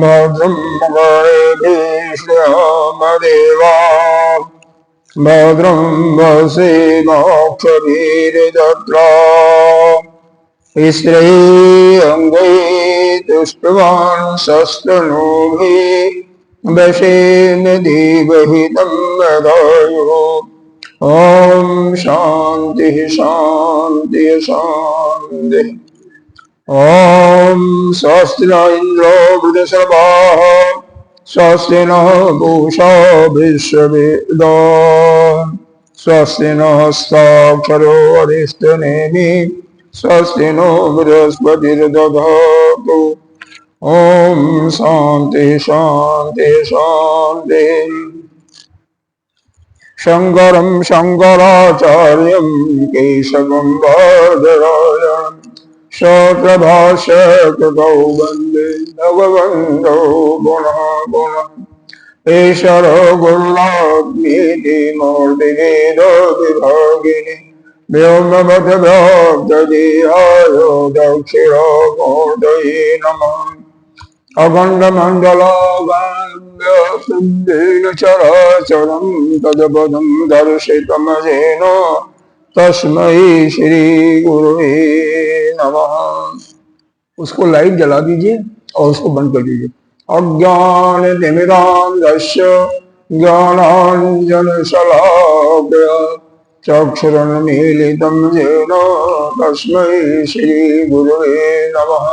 भद्रं गणेशमदेवा भद्रं वसेमोक्षवीर्यजत्रा स्त्रियङ्गै तुष्टवान् शस्त्रनोभिः वशेन देवहितं वदायुः। ॐ शान्तिः शान्तिः शान्तिः। ॐ स्वस्ति न इन्द्रो वृधश्रवाः स्वस्ति नः पूषा विश्ववेदाः स्वस्ति नः स्ताक्षरो अरिष्टनेमिः स्वस्ति नो बृहस्पतिर्दधातु। ॐ शान्ति शान्ति शान्ति। शङ्करं शङ्कराचार्यं केशवं बादरायणं शतभाष्यकृतौ वन्दे भगवन्तौ पुनः पुनः। ईश्वरो गुरुरात्मेति मूर्तिभेदविभागिनि व्योमवद्व्याप्तदेहाय दक्षिणामूर्तये नमः। अखण्डमण्डलाकाशं चराचरं तत्पदं दर्शितमजेन तस्मै श्री गुरुवे नमः। उसको लाइट जला दीजिए और उसको बंद कर दीजिए। अज्ञानतिमिरान्धस्य ज्ञानाञ्जनशलाकया चक्षुरुन्मीलितं येन तस्मै श्रीगुरुवे नमः।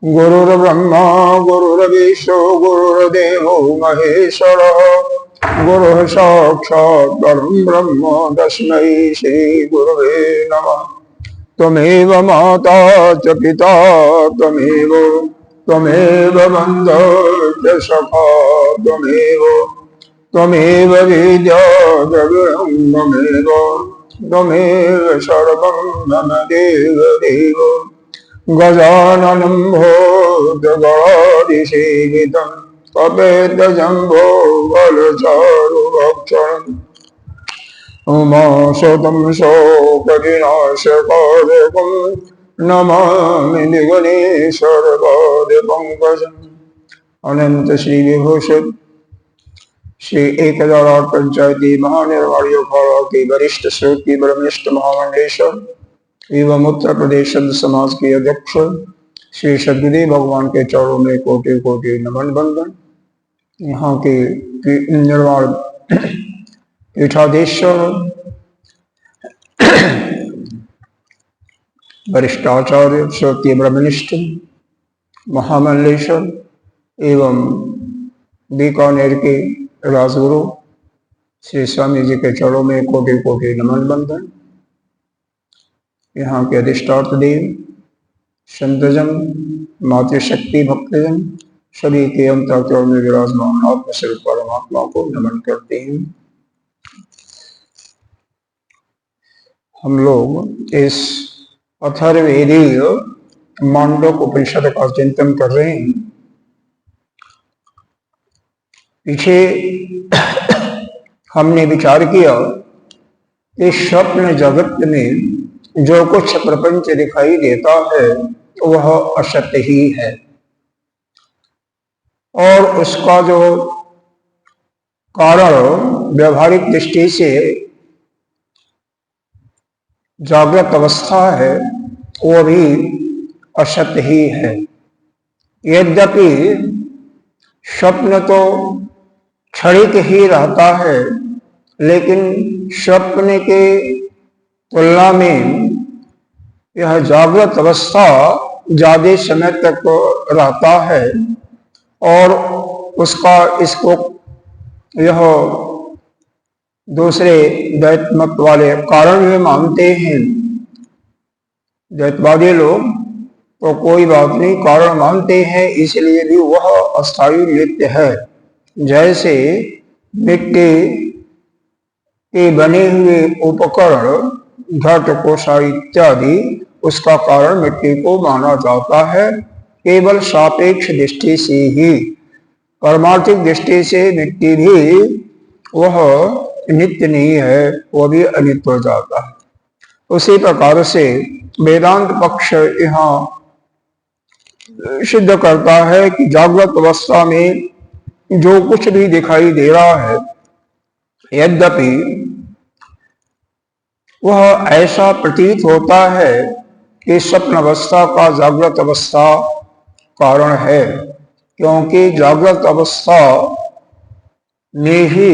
गुरुर्ब्रह्मा गुरुर्विष्णु गुरुर्देवो महेश्वरः गुरुः साक्षात् परं ब्रह्म तस्मै श्रीगुरुवे नमः। त्वमेव माता च पिता त्वमेव बन्धो च सखा त्वमेव विद्या जगं त्वमेव सर्वं मम देव। गजाननं भूतगणाधिसेवितं तपेतजम्बो बलचारुभक्षणम् उमाशतं शोकविनाशकारकं नमामि निगणेशर्वादिपङ्कजम्। अनंत श्री विभूषित श्री 1008 पंचायती महानिर्वाणी अखाड़ा के वरिष्ठ श्रोती ब्रह्मनिष्ठ महामंडलेश्वर एवं उत्तर प्रदेश संत समाज के अध्यक्ष श्री सद्गुरुदेव भगवान के चरणों में कोटि कोटि नमन बंदन। यहाँ के निर्वाण पीठाधीश्वर वरिष्ठाचार्य श्रोती ब्रह्मनिष्ठ महामंडलेश्वर एवं बीकानेर के राजगुरु श्री स्वामी जी के चरणों में कोटि कोटि नमन बंदन। यहाँ के अधिष्ठात्र देव संतजन मातृशक्ति भक्तजन सभी के अंतःकरण में विराजमान आत्मस्वरूप परमात्मा को नमन करते हैं। हम लोग इस अथर्ववेदीय मांडव्य उपनिषद का चिंतन कर रहे हैं। पीछे हमने विचार किया कि स्वप्न जगत में जो कुछ प्रपंच दिखाई देता है वह असत्य ही है और उसका जो कारण व्यवहारिक दृष्टि से जागृत अवस्था है वो भी असत्य ही है। यद्यपि स्वप्न तो क्षणिक ही रहता है लेकिन स्वप्न के तुलना में यह जागृत अवस्था ज्यादा समय तक रहता है और उसका इसको यह दूसरे दैत्मत वाले कारण भी मानते हैं। दैतवादी लोग तो कोई बात नहीं कारण मानते हैं इसलिए भी वह अस्थायी नित्य है, जैसे मिट्टी के बने हुए उपकरण घट कोषा इत्यादि उसका कारण मिट्टी को माना जाता है केवल सापेक्ष दृष्टि से ही। परमार्थिक दृष्टि से मिट्टी भी वह नित्य नहीं है, वह भी अनित्य हो जाता है। उसी प्रकार से वेदांत पक्ष यहाँ सिद्ध करता है कि जागृत अवस्था में जो कुछ भी दिखाई दे रहा है, यद्यपि वह ऐसा प्रतीत होता है कि स्वप्न अवस्था का जागृत अवस्था कारण है, क्योंकि जागृत अवस्था में ही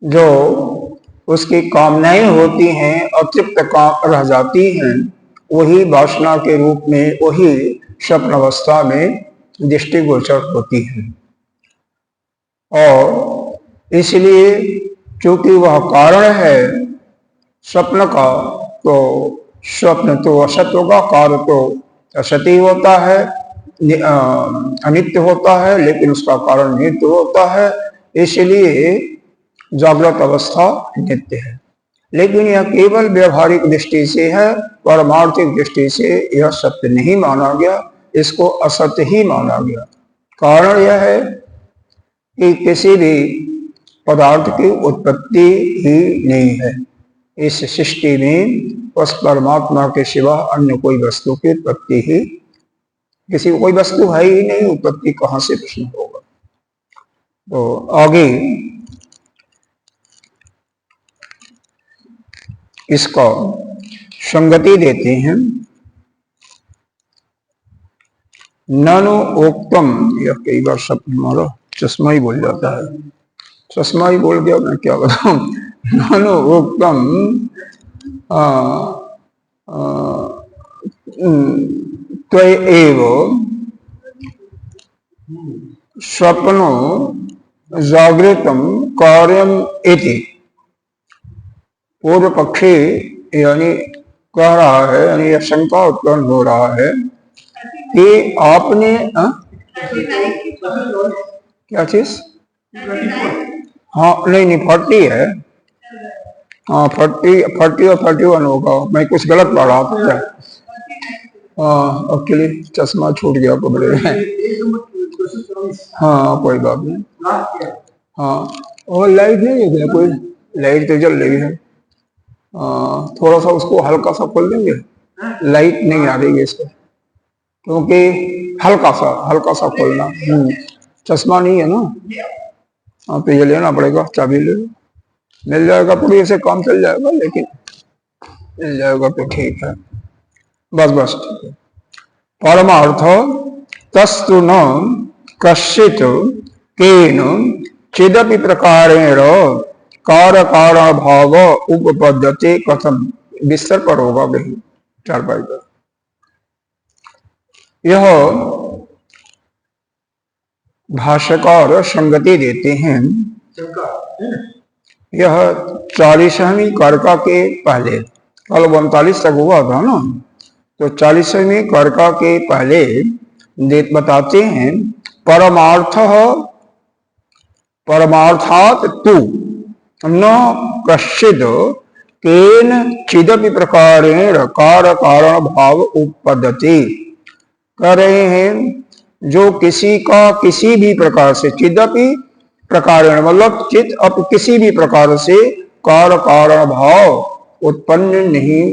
जो उसकी कामनाएं होती हैं अतृप्त का रह जाती हैं, वही वासना के रूप में वही स्वप्न अवस्था में दृष्टिगोचर होती है। और इसलिए चूंकि वह कारण है स्वप्न का, तो स्वप्न तो असत होगा, कार्य तो असत्य होता है, अनित्य होता है, लेकिन उसका कारण नित्य होता है। इसलिए जागृत अवस्था नित्य है, लेकिन यह केवल व्यवहारिक दृष्टि से है, परमार्थिक दृष्टि से यह सत्य नहीं माना गया, इसको असत्य ही माना गया। कारण यह है कि किसी भी पदार्थ की उत्पत्ति ही नहीं है इस सृष्टि में, उस परमात्मा के सिवा अन्य कोई वस्तु की उत्पत्ति ही, किसी कोई वस्तु है ही नहीं, उत्पत्ति कहां से प्रश्न होगा। तो आगे इसका संगति देते हैं। ननु उक्तम, यह कई बार शब्द मारो चश्मा ही बोल जाता है, चश्मा ही बोल गया, मैं क्या बताऊं। ननु उक्तम त्वयैव स्वप्नो जागृतम कार्यम इति। पूर्व पक्षी यानी कह रहा है, यानी यह शंका उत्पन्न हो रहा है कि आपने क्या चीज, हाँ नहीं 40 है, हाँ 40 और 41 होगा, मैं कुछ गलत पढ़ रहा था। हाँ अकेले चश्मा छूट गया कपड़े में, हाँ कोई बात नहीं। हाँ और लाइट नहीं है, कोई लाइट तो जल रही है, थोड़ा सा उसको हल्का सा खोल देंगे, लाइट नहीं आ रही है इसको, क्योंकि हल्का सा खोलना, चश्मा नहीं है ना, हाँ तो ये लेना पड़ेगा, चाबी ले लो, मिल जाएगा, पूरी से काम चल जाएगा, लेकिन मिल जाएगा तो ठीक है, बस ठीक है। परमार्थ तस्तु न कश्चित केन चिदपि प्रकारेण कार्य कारण भाव उपपद्यते कथम। बिस्तर पर होगा वही चारपाई पर। यह भाष्यकार संगति देते हैं, यह 40वीं कर्का के पहले, कल 39 तक हुआ था ना, तो 40वीं कर्का के पहले बताते हैं परमार्थात तु न कश्चिद केन चिदपि प्रकारेण कार्य कारण भाव उपपद्यते। कह रहे हैं जो किसी का किसी भी प्रकार से, चिदपि प्रकारेण मतलब चित अप किसी भी प्रकार से कार्य कारण भाव उत्पन्न नहीं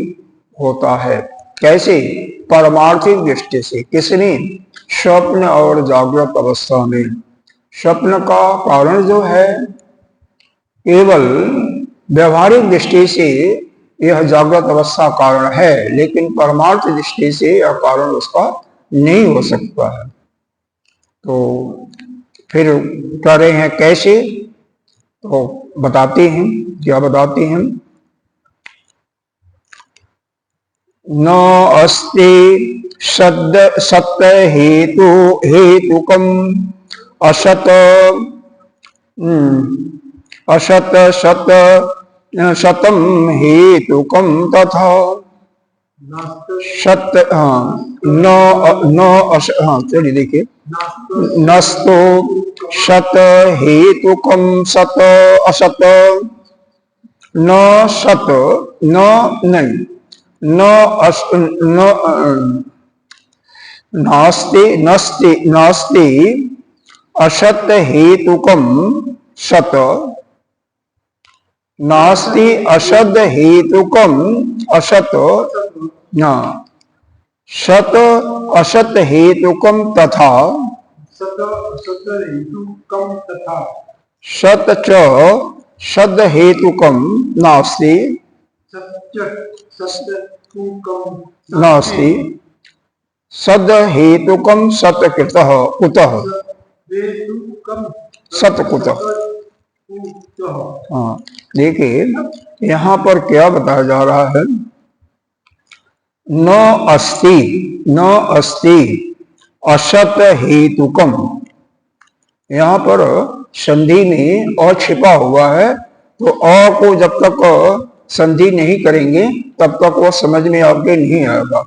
होता है। कैसे? परमार्थिक दृष्टि से। किसने? स्वप्न और जागृत अवस्था में। स्वप्न का कारण जो है केवल व्यवहारिक दृष्टि से यह जागृत अवस्था कारण है, लेकिन परमार्थ दृष्टि से यह कारण उसका नहीं हो सकता है। तो फिर कह रहे हैं कैसे, तो बताते हैं, क्या बताते हैं, न अस्ति सत्य हेतुकम असत सतम हेतुकम तथा। सत, हाँ न न हाँ चलिए देखिए, नस्तो सत हेतुकम सत असत, न सत न नहीं, न अस न नास्ति नस्ति नास्ति असत हेतुकम सत, नास्ति असद हेतुकम असत, न सत असत हेतुकम तथा, सत च सद हेतुकम नास्ति, नास्ति सद हेतुकम सतकृतः कुतः, सतकुतः। हाँ देखिए यहाँ पर क्या बताया जा रहा है, न अस्ति असत हेतुकम, यहाँ पर संधि में अ छिपा हुआ है, तो अ को जब तक संधि नहीं करेंगे तब तक वो समझ में आपके नहीं आएगा।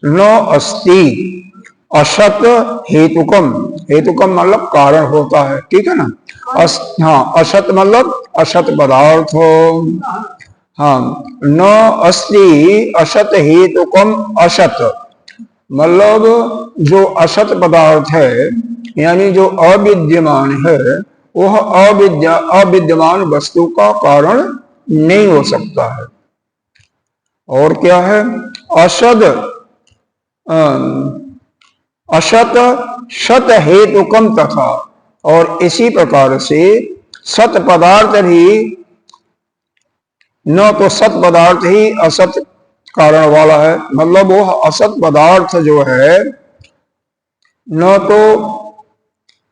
न अस्ति असत हेतुकम, हेतुकम मतलब कारण होता है, ठीक है ना। हाँ असत मतलब असत पदार्थ हो, हाँ न अस्ति असत हेतुकम असत मतलब जो असत पदार्थ है यानी जो अविद्यमान है वह अविद्यमान वस्तु का कारण नहीं हो सकता है। और क्या है, असद असत सत हेतुकम तथा, और इसी प्रकार से सत पदार्थ ही, न तो सत पदार्थ ही असत कारण वाला है, मतलब वो असत पदार्थ जो है न तो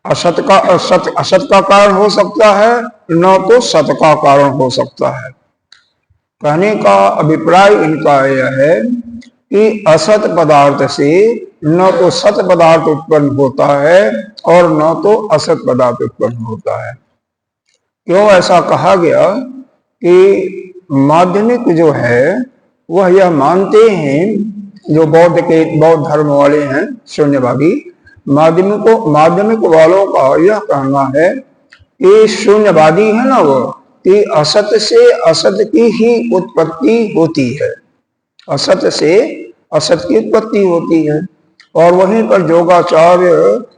असत का कारण हो सकता है न तो सत का कारण हो सकता है। कहने का अभिप्राय इनका यह है कि असत पदार्थ से न तो सत पदार्थ उत्पन्न होता है और न तो असत पदार्थ उत्पन्न होता है। क्यों ऐसा कहा गया कि माध्यमिक जो है वह यह मानते हैं, जो बौद्ध धर्म वाले हैं शून्यवादी, माध्यमिक वालों का यह कहना है कि शून्यवादी है ना वो, कि असत से असत की ही उत्पत्ति होती है, असत से असत की उत्पत्ति होती है। और वहीं पर योगाचार्य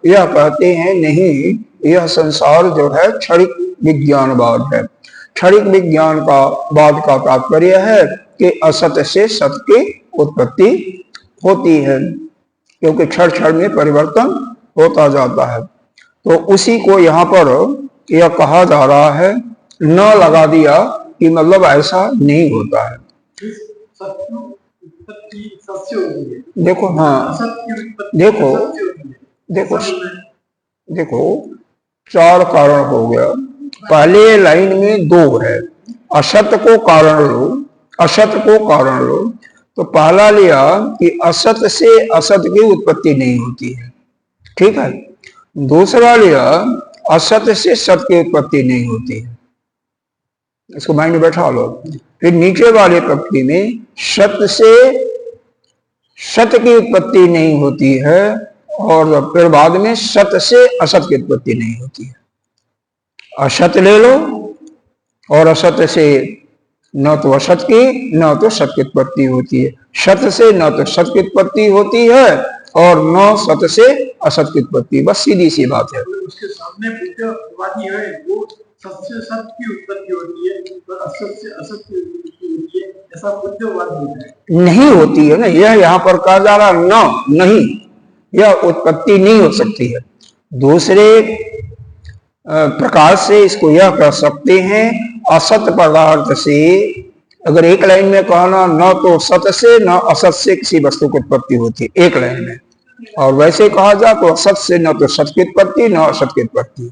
यह कहते हैं नहीं, यह संसार जो है क्षणिक विज्ञानवाद है। क्षणिक विज्ञान का बाद का तात्पर्य है कि असत से सत की उत्पत्ति होती है, क्योंकि क्षण क्षण में परिवर्तन होता जाता है। तो उसी को यहाँ पर यह कहा जा रहा है, न लगा दिया कि मतलब ऐसा नहीं होता है। देखो हाँ देखो देखो देखो चार कारण हो गया, पहले लाइन में दो है, असत को कारण लो, असत को कारण लो, तो पहला लिया कि असत से असत की उत्पत्ति नहीं होती है, ठीक है। दूसरा लिया असत से सत की उत्पत्ति नहीं होती है, इसको माइंड में बैठा लो। फिर नीचे वाले पंक्ति में सत से सत की उत्पत्ति नहीं होती है और फिर बाद में सत से असत की उत्पत्ति नहीं होती है। असत ले लो और असत से न तो असत की न तो सत की उत्पत्ति होती है, सत से न तो सत की उत्पत्ति होती है और न सत से असत की उत्पत्ति, बस सीधी सी बात है। उसके सामने बुद्धवादी है वो सत से सत की उत्पत्ति होती है और असत से असत की उत्पत्ति होती है, ऐसा बुद्धवादी नहीं होती है ना, यह यहाँ पर कहा जा रहा न नहीं, यह उत्पत्ति नहीं हो सकती है। दूसरे प्रकार से इसको यह कह सकते हैं, असत पदार्थ से, अगर एक लाइन में कहना न तो सत से न असत से किसी वस्तु की उत्पत्ति होती है एक लाइन में, और वैसे कहा जाए तो असत से न तो सत की उत्पत्ति न असत की उत्पत्ति,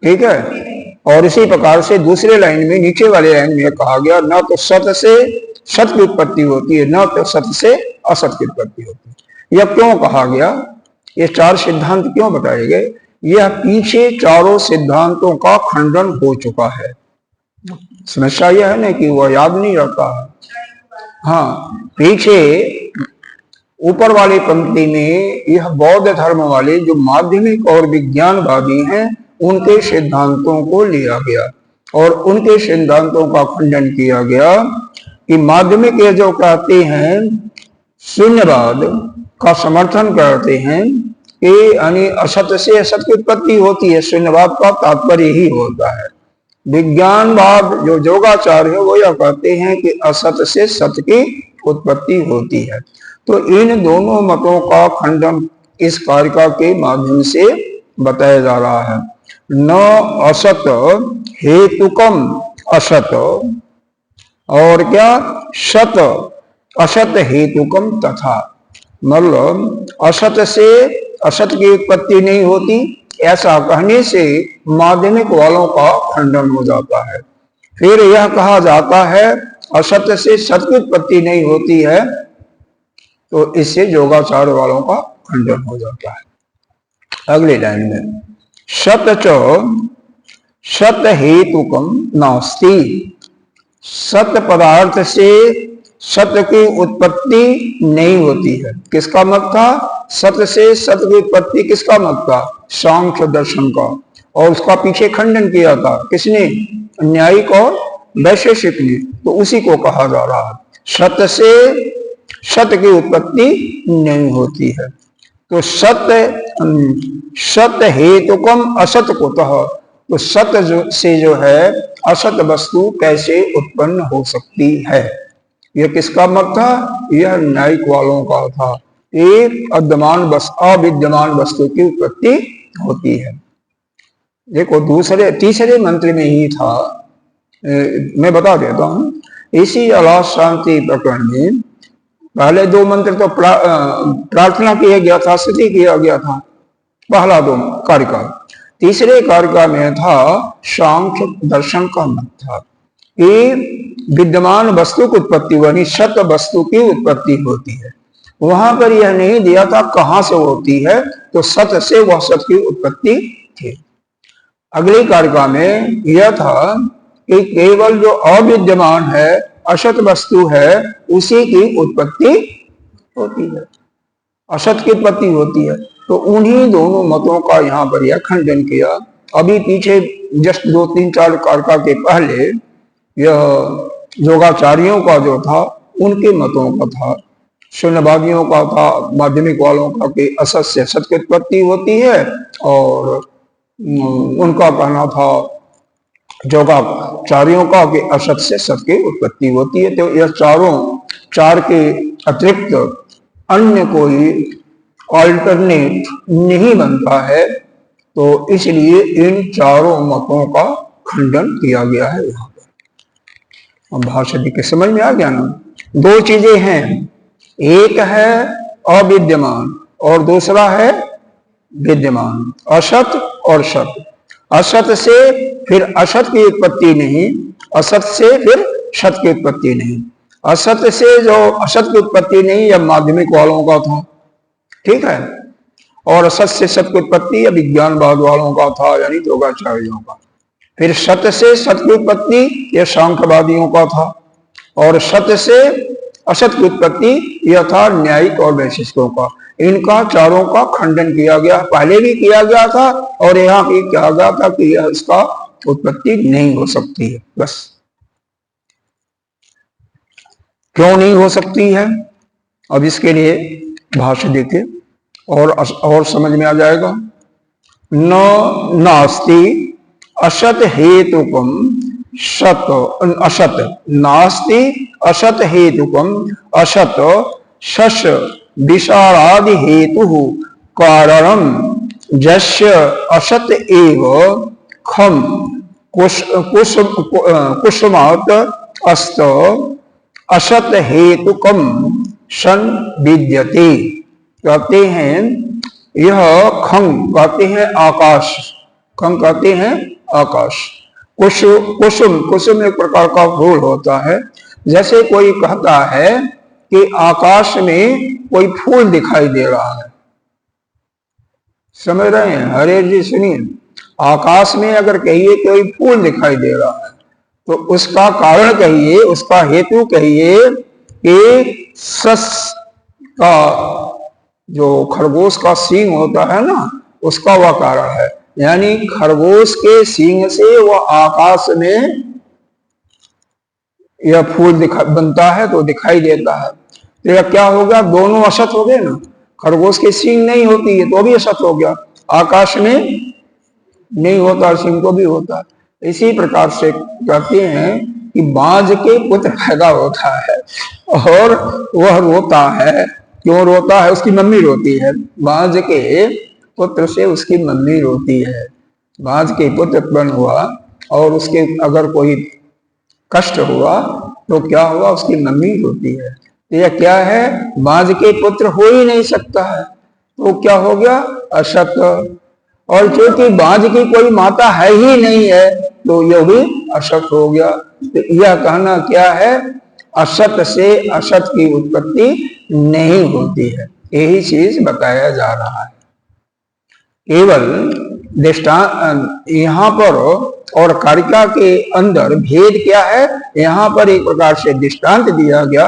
ठीक है। और इसी प्रकार से दूसरे लाइन में, नीचे वाले लाइन में कहा गया न तो सत से सत की उत्पत्ति होती है न तो सत से असत की उत्पत्ति होती है। यह क्यों कहा गया, ये चार सिद्धांत क्यों बताए गए, यह पीछे चारों सिद्धांतों का खंडन हो चुका है। समस्या यह है ना कि वह याद नहीं रहता है, हाँ, पीछे ऊपर वाली पंक्ति में यह बौद्ध धर्म वाले जो माध्यमिक और विज्ञानवादी हैं उनके सिद्धांतों को लिया गया और उनके सिद्धांतों का खंडन किया गया कि माध्यमिक ये जो कहते हैं शून्यवाद का समर्थन करते हैं कि यानी असत से असत की उत्पत्ति होती है। शून्यवाद का तात्पर्य ही होता है। विज्ञानवाद जो योगाचार्य है वो यह कहते हैं कि असत से सत्य की उत्पत्ति होती है। तो इन दोनों मतों का खंडन इस कारिका के माध्यम से बताया जा रहा है। न असत हेतुकम असत और क्या सत असत हेतुकम तथा, मतलब असत से असत की उत्पत्ति नहीं होती ऐसा कहने से माध्यमिक वालों का खंडन हो जाता है। फिर यह कहा जाता है असत से सत की उत्पत्ति नहीं होती है तो इससे योगाचार वालों का खंडन हो जाता है। अगली लाइन में सत च सत हेतुकम नास्ति, सत्य पदार्थ से सत्य की उत्पत्ति नहीं होती है। किसका मत था? सत्य से सत्य की उत्पत्ति किसका मत था? सांख्य दर्शन का। और उसका पीछे खंडन किया था किसने? न्यायिक और वैशेषिक ने। तो उसी को कहा जा रहा है सत्य से सत्य की उत्पत्ति नहीं होती है। तो सत्य हेतुकम असत कुतः, तो सत्य से जो है असत वस्तु कैसे उत्पन्न हो सकती है? यह किसका मत था? यह न्यायिक वालों का था। एक अविद्यमान वस्तु की उत्पत्ति होती है। देखो तीसरे मंत्र में ही था, मैं बता देता हूं। इसी अलास शांति प्रकरण में पहले दो मंत्र तो प्रार्थना किया गया था, स्तुति किया गया था, पहला दो कारिका। तीसरे कारिका में था सांख्य दर्शन का मत था कि विद्यमान वस्तु की उत्पत्ति यानी सत्य वस्तु की उत्पत्ति होती है। वहां पर यह नहीं दिया था कहां से होती है, तो सत्य से वह सत्य की उत्पत्ति थी। अगली कारिका में यह था कि केवल जो अविद्यमान है असत वस्तु है उसी की उत्पत्ति होती है, असत की उत्पत्ति होती है। तो उन्हीं दोनों मतों का यहाँ पर यह खंडन किया। अभी पीछे जस्ट 2-3-4 कारिका के पहले यह योगाचार्यों का जो था उनके मतों का था, शून्यवादियों का था, माध्यमिक वालों का कि असत से सत की उत्पत्ति होती है, और उनका कहना था योगाचार्यों का कि असत से सत की उत्पत्ति होती है। तो यह चार के अतिरिक्त अन्य कोई ऑल्टरनेट नहीं बनता है, तो इसलिए इन चारों मतों का खंडन किया गया है यहाँ पर। अब भाषा के समझ में आ गया ना? दो चीजें हैं, एक है अविद्यमान और दूसरा है विद्यमान, असत और सत। असत से फिर असत की उत्पत्ति नहीं, असत से फिर सत की उत्पत्ति नहीं। असत से जो असत की उत्पत्ति नहीं यह माध्यमिक वालों का था, ठीक है, और असत से सत की उत्पत्ति या विज्ञानवाद वालों का था यानी योगाचार्यों का। फिर सत्य से सत की उत्पत्ति यह सांख्यवादियों का था, और सत्य से असत की उत्पत्ति यह था न्यायिक और वैशेषिकों का। इनका चारों का खंडन किया गया, पहले भी किया गया था और यहाँ भी कहा गया था कि यह इसका उत्पत्ति नहीं हो सकती है। बस क्यों नहीं हो सकती है, अब इसके लिए भाष्य देखे और समझ में आ जाएगा। न नास्ति असत हेतुकम सत असत, नास्ति असत हेतुकम असत शश विशारादि हेतु कारणम जस्य असत एव खम कुसुमात अस्त असत हेतुकम सन विद्यते। कहते हैं यह खंग कहते हैं आकाश, खंग कहते हैं आकाश। कुसुम एक प्रकार का फूल होता है। जैसे कोई कहता है कि आकाश में कोई फूल दिखाई दे रहा है, समझ रहे हैं? हरे जी सुनिए, आकाश में अगर कहिए कोई फूल दिखाई दे रहा है तो उसका कारण कहिए, उसका हेतु कहिए कि सस का जो खरगोश का सींग होता है ना, उसका वह कारण है। यानी खरगोश के सींग से वह आकाश में यह फूल बनता है तो दिखाई देता है। तो यह क्या हो गया, दोनों असत हो गए ना। खरगोश के सींग नहीं होती है तो भी असत हो गया, आकाश में नहीं होता सिंह को भी होता। इसी प्रकार से कहते हैं कि बाज के पुत्र पैदा होता है और वह रोता है। क्यों रोता है? उसकी मम्मी रोती है। बाज के पुत्र से उसकी मम्मी रोती है। बाज के पुत्र उत्पन्न हुआ और उसके अगर कोई कष्ट हुआ तो क्या हुआ, उसकी मम्मी रोती है। तो यह क्या है, बाज के पुत्र हो ही नहीं सकता है तो क्या हो गया, असत। और क्योंकि बाज की कोई माता है ही नहीं है तो यह भी असत हो गया। तो यह कहना क्या है, असत से असत की उत्पत्ति नहीं होती है, यही चीज बताया जा रहा है। केवल दृष्टांत यहाँ पर और कारिका के अंदर भेद क्या है, यहाँ पर एक प्रकार से दृष्टांत दिया गया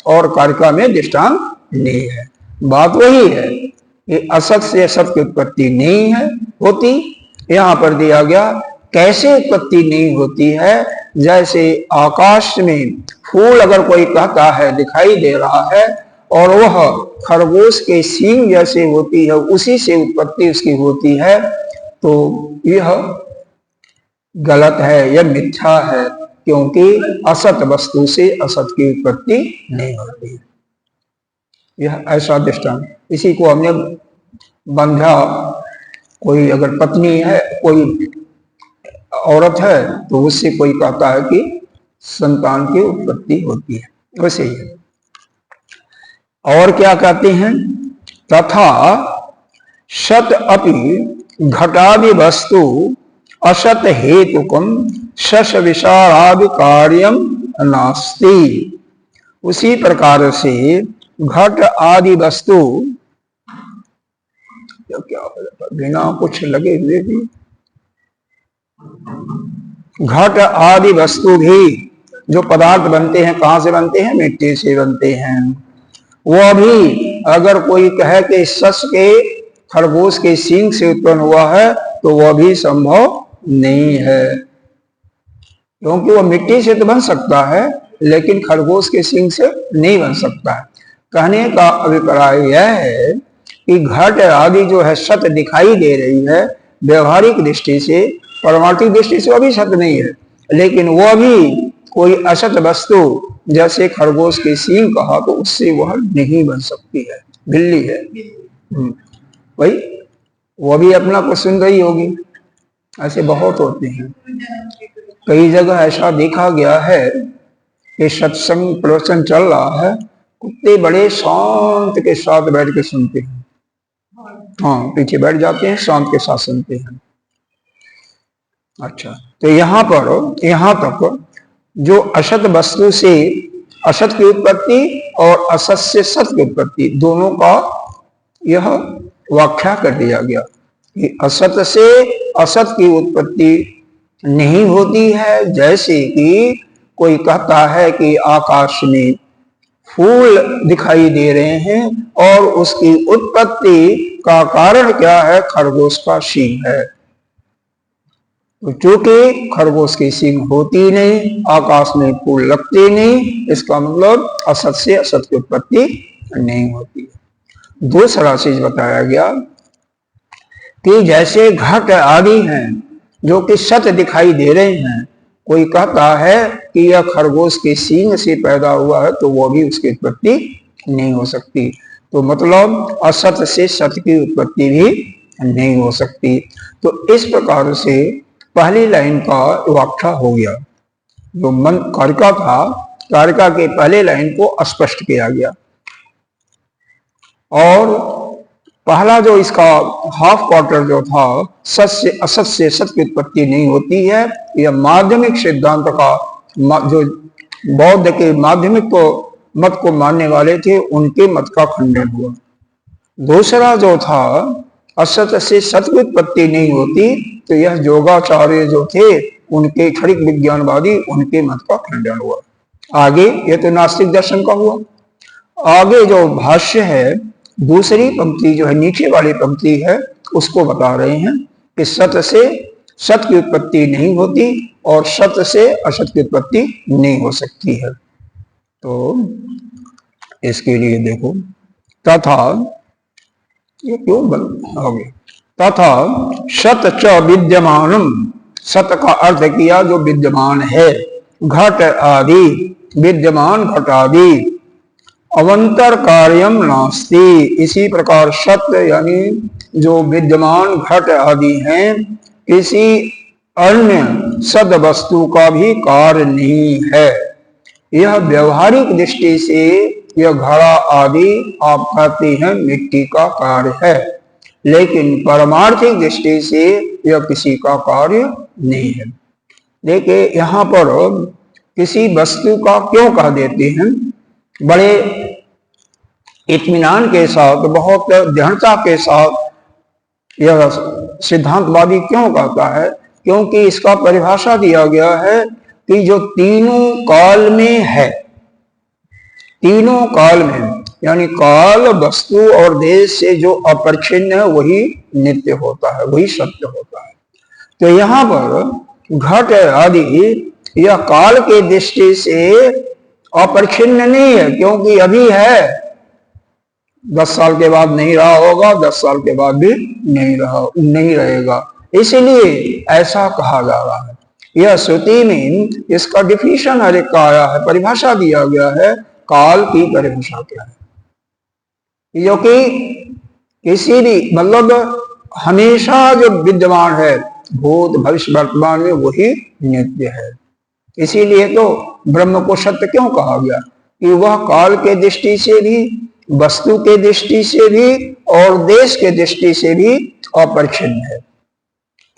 और कारिका में दृष्टांत नहीं है। बात वही है कि असत से असत की उत्पत्ति नहीं है होती। यहाँ पर दिया गया कैसे उत्पत्ति नहीं होती है, जैसे आकाश में फूल अगर कोई कहता है दिखाई दे रहा है और वह खरगोश के सींग जैसे होती है, उसी से उत्पत्ति उसकी होती है, तो यह गलत है, यह मिथ्या है, क्योंकि असत वस्तु से असत की उत्पत्ति नहीं होती। यह ऐसा दृष्टांत, इसी को हमने बंध्या, कोई अगर पत्नी है, कोई औरत है तो उससे कोई कहता है कि संतान की उत्पत्ति होती है, वैसे ही है। और क्या कहते हैं, तथा सत अपि घटादि वस्तु असत हेतुकम शश विशारादि कार्यम नास्ति। उसी प्रकार से घट आदि वस्तु क्या हो जाता, बिना कुछ लगे हुए भी घट आदि वस्तु भी जो पदार्थ बनते हैं, कहां से बनते हैं, मिट्टी से बनते हैं। वह भी अगर कोई कहे कि सस के खरगोश के सींग से उत्पन्न हुआ है तो वह भी संभव नहीं है, क्योंकि वह मिट्टी से तो बन सकता है लेकिन खरगोश के सींग से नहीं बन सकता है। कहने का अभिप्राय यह है कि घट आदि जो है सत दिखाई दे रही है व्यवहारिक दृष्टि से, परमार्थिक दृष्टि से वह भी सत नहीं है, लेकिन वह भी कोई असत वस्तु जैसे खरगोश के सींग कहा तो उससे वह नहीं बन सकती है, बिल्ली है भाई, वह भी अपना कुछ सुन रही होगी। ऐसे बहुत होते हैं, कई जगह ऐसा देखा गया है कि सत्संग प्रवचन चल रहा है, कुत्ते बड़े शांत के साथ बैठ के सुनते हैं, हाँ पीछे बैठ जाते हैं, शांत के साथ सुनते हैं। अच्छा, तो यहाँ तक जो असत वस्तु से असत की उत्पत्ति और असत से सत की उत्पत्ति दोनों का यह व्याख्या कर दिया गया कि असत से असत की उत्पत्ति नहीं होती है। जैसे कि कोई कहता है कि आकाश में फूल दिखाई दे रहे हैं और उसकी उत्पत्ति का कारण क्या है, खरगोश का सींग है। तो चूंकि खरगोश की सींग होती नहीं, आकाश में फूल लगते नहीं, इसका मतलब असत से असत की उत्पत्ति नहीं होती। दूसरा चीज बताया गया कि जैसे घट आदि हैं जो कि सत दिखाई दे रहे हैं, कोई कहता है कि यह खरगोश के सींग से पैदा हुआ है तो वह भी उसकी उत्पत्ति नहीं हो सकती। तो मतलब असत से सत की उत्पत्ति भी नहीं हो सकती। तो इस प्रकार से पहली लाइन का व्याख्या हो गया। जो मन कारिका था, कारिका के पहले लाइन को स्पष्ट किया गया और पहला जो इसका हाफ क्वार्टर जो था, सत से असत से सत की उत्पत्ति नहीं होती है, यह माध्यमिक सिद्धांत का जो बौद्ध के माध्यमिक को मत को मानने वाले थे उनके मत का खंडन हुआ। दूसरा जो था असत से सत की उत्पत्ति नहीं होती, तो यह योगाचार्य जो थे उनके क्षणिक विज्ञानवादी उनके मत का खंडन हुआ। आगे ये तो नास्तिक दर्शन का हुआ। आगे जो भाष्य है, दूसरी पंक्ति जो है, नीचे वाली पंक्ति है, उसको बता रहे हैं कि सत से सत की उत्पत्ति नहीं होती और सत से असत की उत्पत्ति नहीं हो सकती है। तो इसके लिए देखो, तथा ये क्यों हो गया, तथा सत च विद्यमानम, सत का अर्थ किया जो विद्यमान है, घट आदि, विद्यमान घट आदि, अवंतर कार्यम नास्ति। इसी प्रकार सत्य यानी जो विद्यमान घट आदि हैं, किसी अन्य सद वस्तु का भी कार्य नहीं है। यह व्यवहारिक दृष्टि से यह घड़ा आदि आप कहते हैं मिट्टी का कार्य है, लेकिन परमार्थिक दृष्टि से यह किसी का कार्य नहीं है। देखिए यहाँ पर किसी वस्तु का क्यों कह देते हैं, बड़े इत्मीनान के साथ, बहुत दृढ़ता के साथ यह सिद्धांतवादी क्यों कहता है, क्योंकि इसका परिभाषा दिया गया है कि जो तीनों काल में है, तीनों काल में, यानी काल, वस्तु और देश से जो अपरिच्छिन्न है वही नित्य होता है, वही सत्य होता है। तो यहाँ पर घट आदि यह काल के दृष्टि से अपरिच्छिन्न नहीं है, क्योंकि अभी है, 10 साल के बाद नहीं रहा होगा, 10 साल के बाद भी नहीं रहेगा, इसलिए ऐसा कहा जा रहा है। यह श्रुति में इसका डिफिनेशन हर एक का आया है, परिभाषा दिया गया है। काल की परिभाषा क्या है, जो कि किसी भी मतलब हमेशा जो विद्यमान है, भूत भविष्य वर्तमान में, वही नित्य है। इसीलिए तो ब्रह्म को सत्य क्यों कहा गया, कि वह काल के दृष्टि से भी, वस्तु के दृष्टि से भी और देश के दृष्टि से भी अपरिच्छिन्न है।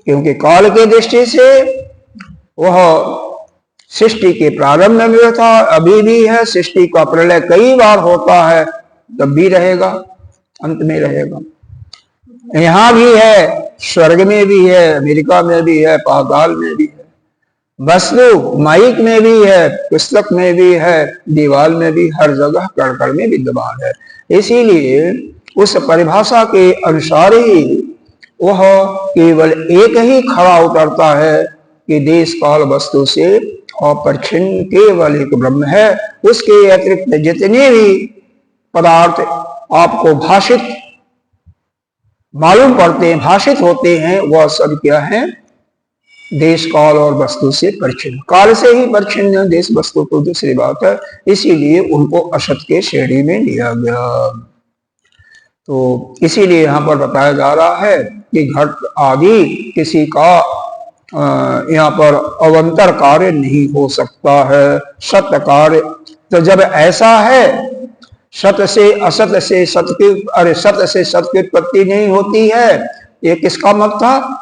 क्योंकि काल के दृष्टि से वह सृष्टि के प्रारंभ में था, अभी भी है, सृष्टि का प्रलय कई बार होता है, तब भी रहेगा, अंत में रहेगा। यहाँ भी है, स्वर्ग में भी है, अमेरिका में भी है, पाताल में भी है, वस्तु माइक में भी है, पुस्तक में भी है, दीवार में भी, हर जगह कण कण में विद्यमान है। इसीलिए उस परिभाषा के अनुसार ही वह केवल एक ही खड़ा उतरता है कि देश काल वस्तु से अपरिच्छिन्न केवल एक ब्रह्म है। उसके अतिरिक्त जितने भी पदार्थ आपको भाषित मालूम पड़ते हैं, भाषित होते हैं, वह सब क्या है, देश काल और वस्तु से परिच्छिन्न, काल से ही परिच्छिन्न है, देश वस्तु तो दूसरी बात है। इसीलिए उनको असत के श्रेणी में लिया गया। तो इसीलिए यहाँ पर बताया जा रहा है कि घट आदि किसी का यहाँ पर अवंतर कार्य नहीं हो सकता है, सत्य कार्य। तो जब ऐसा है, सत से असत से सत की, अरे सत से सत की उत्पत्ति नहीं होती है, ये किसका मत था,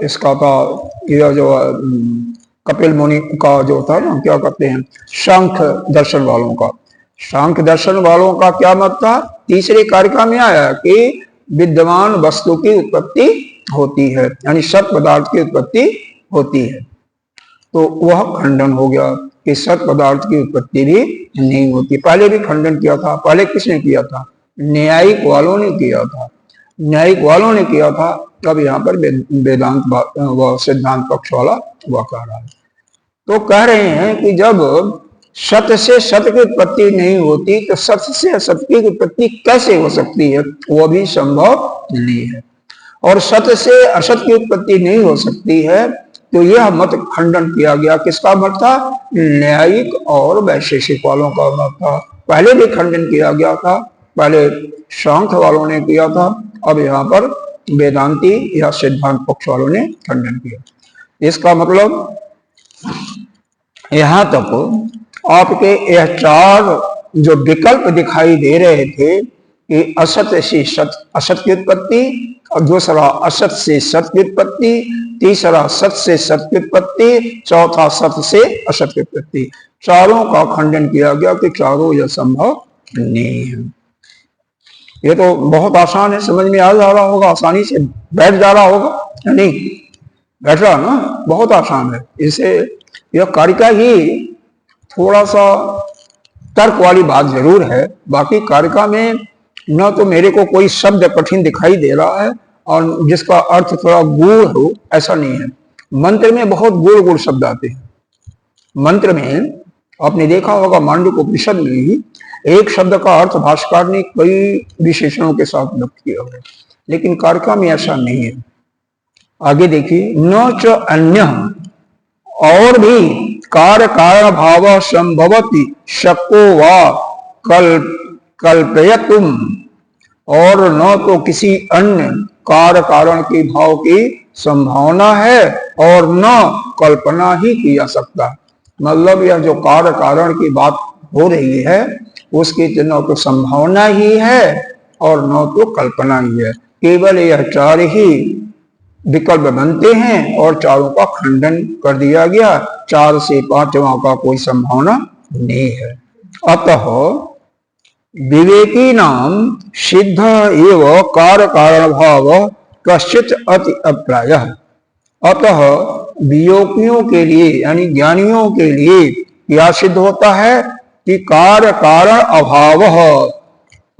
इसका था यह जो कपिल मुनि का जो था ना, क्या कहते हैं, सांख्य दर्शन वालों का। सांख्य दर्शन वालों का क्या मत था, तीसरे कारिका में आया कि विद्यमान वस्तु की उत्पत्ति होती है, यानी सत पदार्थ की उत्पत्ति होती है। तो वह खंडन हो गया कि सत पदार्थ की उत्पत्ति भी नहीं होती। पहले भी खंडन किया था, पहले किसने किया था, न्यायिक वालों ने किया था, न्यायिक वालों ने किया था। तब यहाँ पर वेदांत व सिद्धांत पक्ष वाला वह कह रहा है। तो कह रहे हैं कि जब सत से सत की उत्पत्ति नहीं होती तो सत से असत की उत्पत्ति कैसे हो सकती है, वो भी संभव नहीं है। और सत से असत की उत्पत्ति नहीं हो सकती है, तो यह मत खंडन किया गया। किसका मत था, न्यायिक और वैशेषिक वालों का मत था। पहले भी खंडन किया गया था, पहले सांख्य वालों ने किया था, अब यहाँ पर वेदांती या सिद्धांत पक्ष वालों ने खंडन किया। इसका मतलब यहाँ तक आपके यह चार जो विकल्प दिखाई दे रहे थे कि असत से असत की उत्पत्ति, और दूसरा असत से सत की उत्पत्ति, तीसरा सत से सत की उत्पत्ति, चौथा सत से असत की उत्पत्ति, चारों का खंडन किया गया कि चारों यह संभव नहीं है। ये तो बहुत आसान है, समझ में आ जा रहा होगा, आसानी से बैठ जा रहा होगा या नहीं, बैठ रहा ना, बहुत आसान है। इसे यह कारिका ही थोड़ा सा तर्क वाली बात जरूर है। बाकी कारिका में न तो मेरे को कोई शब्द कठिन दिखाई दे रहा है और जिसका अर्थ थोड़ा गूढ़ हो, ऐसा नहीं है। मंत्र में बहुत गूढ़ गूढ़ शब्द आते हैं। मंत्र में आपने देखा होगा मांडूक्योपनिषद में ही एक शब्द का अर्थ भाष्यकार ने कई विशेषणों के साथ व्यक्त किया है, लेकिन कारिका में ऐसा नहीं है। आगे देखिए, न च अन्य, और भी कार्य कारण भाव संभवति शको व कल्पयतुम, और न तो किसी अन्य कार्य कारण के भाव की संभावना है और न कल्पना ही की जा सकता। मतलब यह जो कार्य कारण की बात हो रही है उसकी न तो संभावना ही है और न तो कल्पना ही है। केवल यह चार ही विकल्प बनते हैं और चारों का खंडन कर दिया गया। चार से पांचवा का कोई संभावना नहीं है। अतः विवेकी नाम सिद्ध एव कार्य कारण भाव कश्चित अति अप्राय। अतः वियोगियों के लिए यानी ज्ञानियों के लिए क्या सिद्ध होता है कि कार्य कारण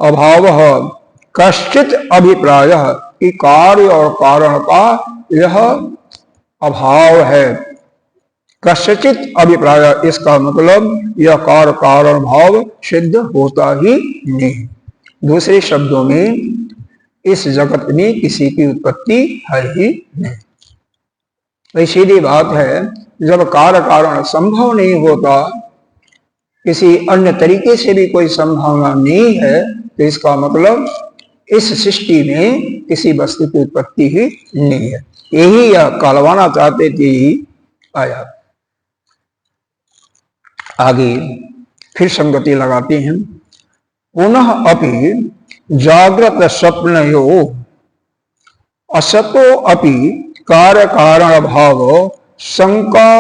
अभाव कश्चित अभिप्राय, कि कार्य और कारण का यह अभाव है। कश्चित अभिप्राय, इसका मतलब यह कार्य कारण भाव सिद्ध होता ही नहीं। दूसरे शब्दों में इस जगत में किसी की उत्पत्ति है ही नहीं। भाई सीधी बात है, जब कार्य कारण संभव नहीं होता, किसी अन्य तरीके से भी कोई संभावना नहीं है, तो इसका मतलब इस सृष्टि में किसी वस्तु की उत्पत्ति ही नहीं है। यही यह कहलवाना चाहते थे ही आया। आगे फिर संगति लगाते हैं। पुनः अपि जागृत स्वप्नयो असतो अपि कार्य कारण भाव शंका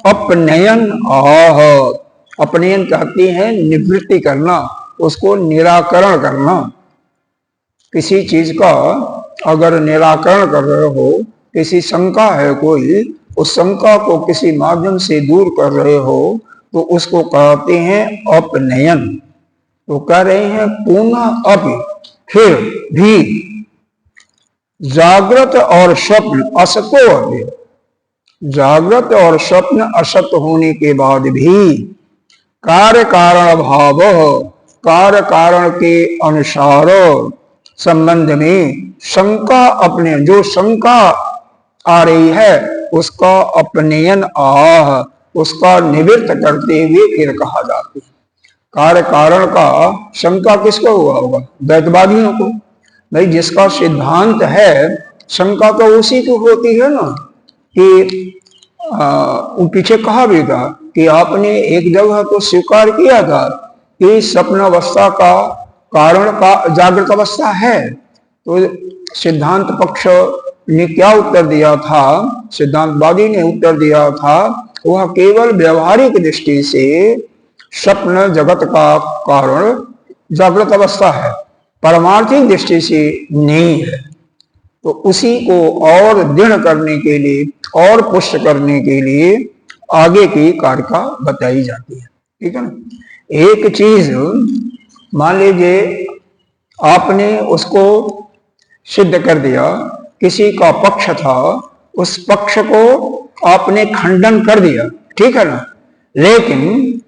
अपनयन आह। अपनयन कहते हैं निवृत्ति करना, उसको निराकरण करना। किसी चीज का अगर निराकरण कर रहे हो, किसी शंका है कोई, उस शंका को किसी माध्यम से दूर कर रहे हो, तो उसको कहते हैं अपनयन। तो कह रहे हैं पुनः अपि, फिर भी जागृत और स्वप्न असतो अपि, जागृत और स्वप्न असत होने के बाद भी कार्य कारण भाव, कार्य कारण के अनुसार संबंध में शंका, अपने जो शंका आ रही है उसका अपनयन आह, उसका निवृत्त करते हुए फिर कहा जाता है। कार्य कारण का शंका किसको हुआ होगा? द्वैतवादियों को। भाई जिसका सिद्धांत है, शंका तो उसी को होती है ना। कि पीछे कहा भी था कि आपने एक जगह तो स्वीकार किया था कि स्वप्न अवस्था का कारण का जागृत अवस्था है। तो सिद्धांत पक्ष ने क्या उत्तर दिया था? सिद्धांतवादी ने उत्तर दिया था वह केवल व्यवहारिक दृष्टि से स्वप्न जगत का कारण जागृत अवस्था है, परमार्थिक दृष्टि से नहीं है। तो उसी को और दृढ़ करने के लिए और पुष्ट करने के लिए आगे की कारिका बताई जाती है। ठीक है ना। एक चीज मान लीजिए आपने उसको सिद्ध कर दिया, किसी का पक्ष था, उस पक्ष को आपने खंडन कर दिया, ठीक है ना। लेकिन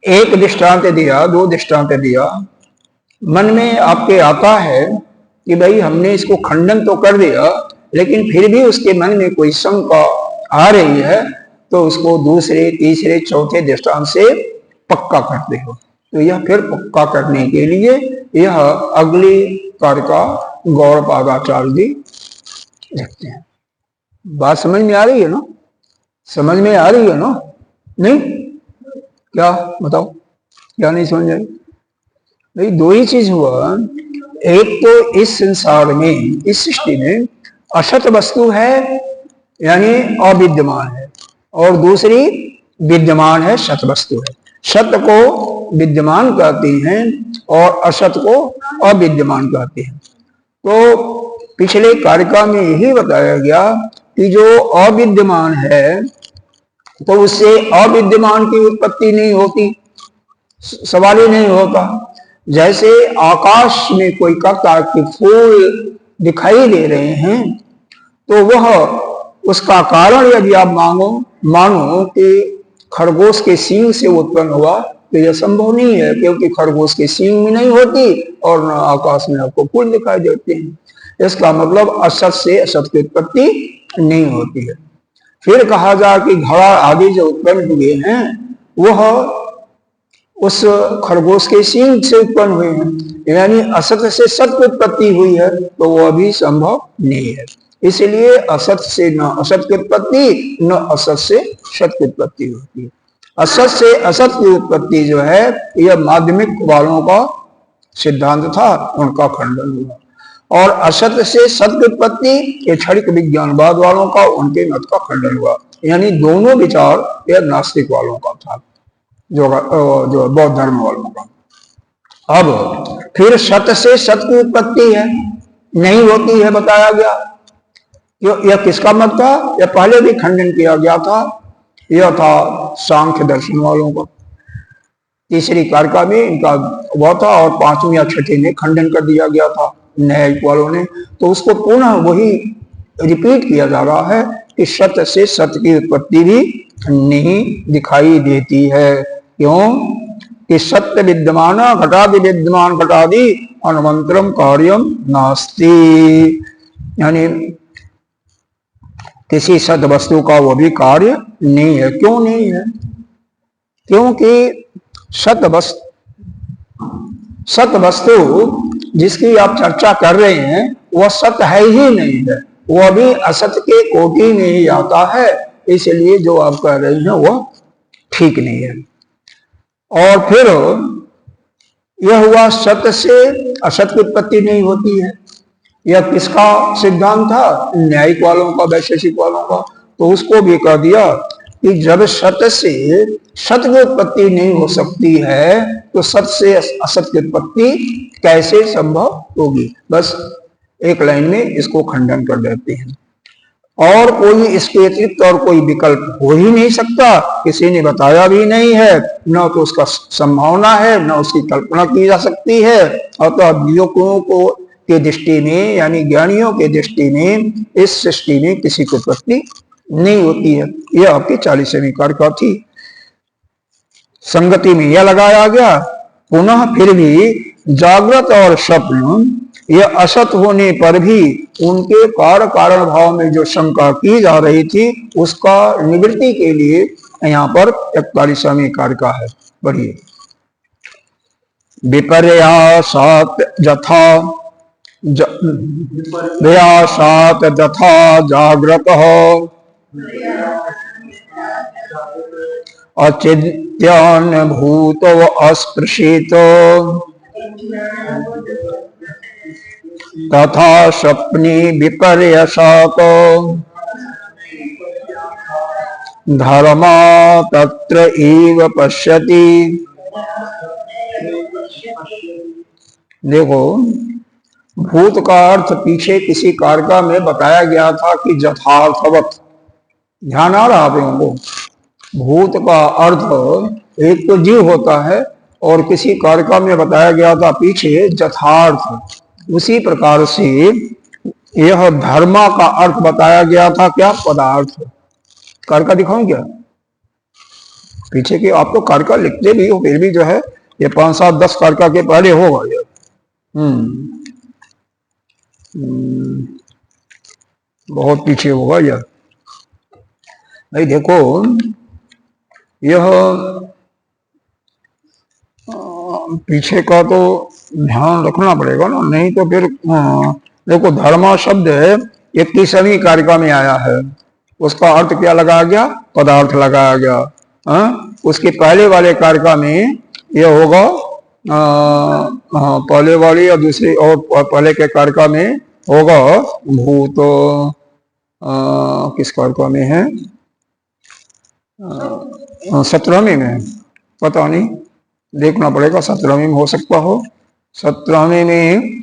एक दृष्टांत दिया, दो दृष्टांत दिया, मन में आपके आता है कि भाई हमने इसको खंडन तो कर दिया, लेकिन फिर भी उसके मन में कोई शंका आ रही है, तो उसको दूसरे तीसरे चौथे दृष्टांत से पक्का करते हो। तो यह फिर पक्का करने के लिए यह अगली कारिका गौड़पादाचार्य जी लिखते हैं। बात समझ में आ रही है ना? समझ में आ रही है ना? नहीं? क्या बताओ, क्या नहीं समझ आई? भाई दो ही चीज हुआ। एक तो इस संसार में, इस सृष्टि में असत वस्तु है यानी अविद्यमान है, और दूसरी विद्यमान है, सत वस्तु है। सत्य को विद्यमान कहते हैं और असत को अविद्यमान कहते हैं। तो पिछले कारिका में यही बताया गया कि जो अविद्यमान है तो उससे अविद्यमान की उत्पत्ति नहीं होती, सवाल ही नहीं होता। जैसे आकाश में कोई कहता कि फूल दिखाई दे रहे हैं, तो वह उसका कारण यदि आप मानो कि खरगोश के सींग से उत्पन्न हुआ, तो यह संभव नहीं है, क्योंकि खरगोश के सींग में नहीं होती और न आकाश में आपको फूल दिखाई देते हैं। इसका मतलब असत से असत की उत्पत्ति नहीं होती है। फिर कहा जाए कि घड़ा आदि जो उत्पन्न हुए हैं वह उस खरगोश के सींग से उत्पन्न हुए हैं, यानी असत से सत की उत्पत्ति हुई है, तो वह भी संभव नहीं है। इसलिए असत से न असत की उत्पत्ति, न असत से सत की उत्पत्ति होती है। असत से असत की उत्पत्ति जो है यह माध्यमिक वालों का सिद्धांत था, उनका खंडन हुआ। और असत से सत की उत्पत्ति ये क्षणिक विज्ञानवाद वालों का, उनके मत का खंडन हुआ। यानी दोनों विचार यह नास्तिक वालों का था, जो बौद्ध धर्म वालों का। अब फिर सत से सत की उत्पत्ति है नहीं होती है बताया गया। यह किसका मत था? यह पहले भी खंडन किया गया था। यह था सांख्य दर्शन वालों का। तीसरी कारिका में इनका हुआ था और पांचवी या छठी में खंडन कर दिया गया था न्यायिक वालों ने। तो उसको पुनः वही रिपीट किया जा रहा है कि सत से सत की उत्पत्ति भी नहीं दिखाई देती है। क्यों कि सत्य विद्यमान घटादि विद्यमान घटादि अनवंतरम कार्यम नास्ति, यानी किसी सद वस्तु का वो भी कार्य नहीं है। क्यों नहीं है? क्योंकि सत वस्तु जिसकी आप चर्चा कर रहे हैं वह सत है ही नहीं है, वह भी असत के कोटि में ही आता है। इसलिए जो आप कह रहे हैं वह ठीक नहीं है। और फिर यह हुआ सत से असत की उत्पत्ति नहीं होती है। यह किसका सिद्धांत था? न्यायिक वालों का, वैशेषिक वालों का। तो उसको भी कह दिया कि जब सत से सत की उत्पत्ति नहीं हो सकती है तो सत से असत की उत्पत्ति कैसे संभव होगी? बस एक लाइन में इसको खंडन कर देते हैं। और कोई इसके अतिरिक्त और कोई विकल्प हो ही नहीं सकता, किसी ने बताया भी नहीं है, न तो उसका संभावना है, न उसकी कल्पना की जा सकती है। अतः विवेकों को के दृष्टि में, यानी ज्ञानियों के दृष्टि में, इस सृष्टि में किसी की उत्पत्ति नहीं होती है। यह आपकी 40वीं कारिका थी। संगति में यह लगाया गया। पुनः फिर भी जागृत और स्वप्न यह असत होने पर भी उनके कारण भाव में जो शंका की जा रही थी उसका निवृत्ति के लिए यहाँ पर 41वीं कारिका है। बढ़िए। विपर्यासात यथा विपर्यासात तथा जागृत अचिन्त्यनुभूत अस्पृशित तथा स्वप्ने विपर्यसात धर्मा तत्र एव पश्यति। देखो, भूत का अर्थ पीछे किसी कारिका में बताया गया था कि यथार्थवत। ध्यान आ रहा आप लोगों को? भूत का अर्थ एक तो जीव होता है और किसी कारिका में बताया गया था पीछे यथार्थ। उसी प्रकार से यह धर्मा का अर्थ बताया गया था क्या? पदार्थ। कारिका दिखाऊं क्या? पीछे की आप तो कारिका लिखते भी हो, फिर भी जो है ये 5, 7, 10 कारिका के पहले होगा ये। बहुत पीछे होगा यह। भाई देखो, यह पीछे का तो ध्यान रखना पड़ेगा ना, नहीं तो फिर देखो, धर्मा शब्द है 31वीं कारिका में आया है। उसका अर्थ क्या लगाया गया? पदार्थ लगाया गया। उसके पहले वाले कारिका में यह होगा, पहले वाली या दूसरी और पहले के कारिका में होगा भूत। किस कारिका में है? 17वीं में, पता नहीं, देखना पड़ेगा। 17वीं में हो सकता हो, 17वीं में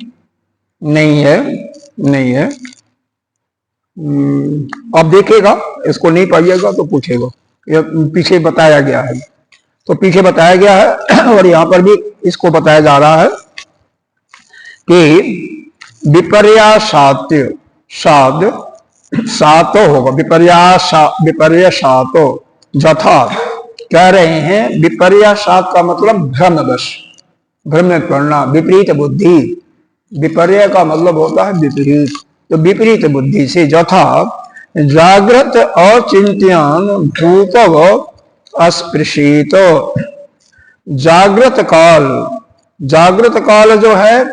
नहीं है, नहीं है। अब देखेगा, इसको नहीं पाइएगा तो पूछेगा। यह पीछे बताया गया है। तो पीछे बताया गया है और यहाँ पर भी इसको बताया जा रहा है कि विपर्यासात्य साध सातो होगा, विपर्यासातो जथा। कह रहे हैं विपर्यासात का मतलब भ्रमवश, भ्रम में पड़ना, विपरीत बुद्धि। विपर्य का मतलब होता है विपरीत, तो विपरीत बुद्धि से जथा जागृत अचिंत्यन भूतव अस्पृशित। जागृत काल, जागृत काल जो है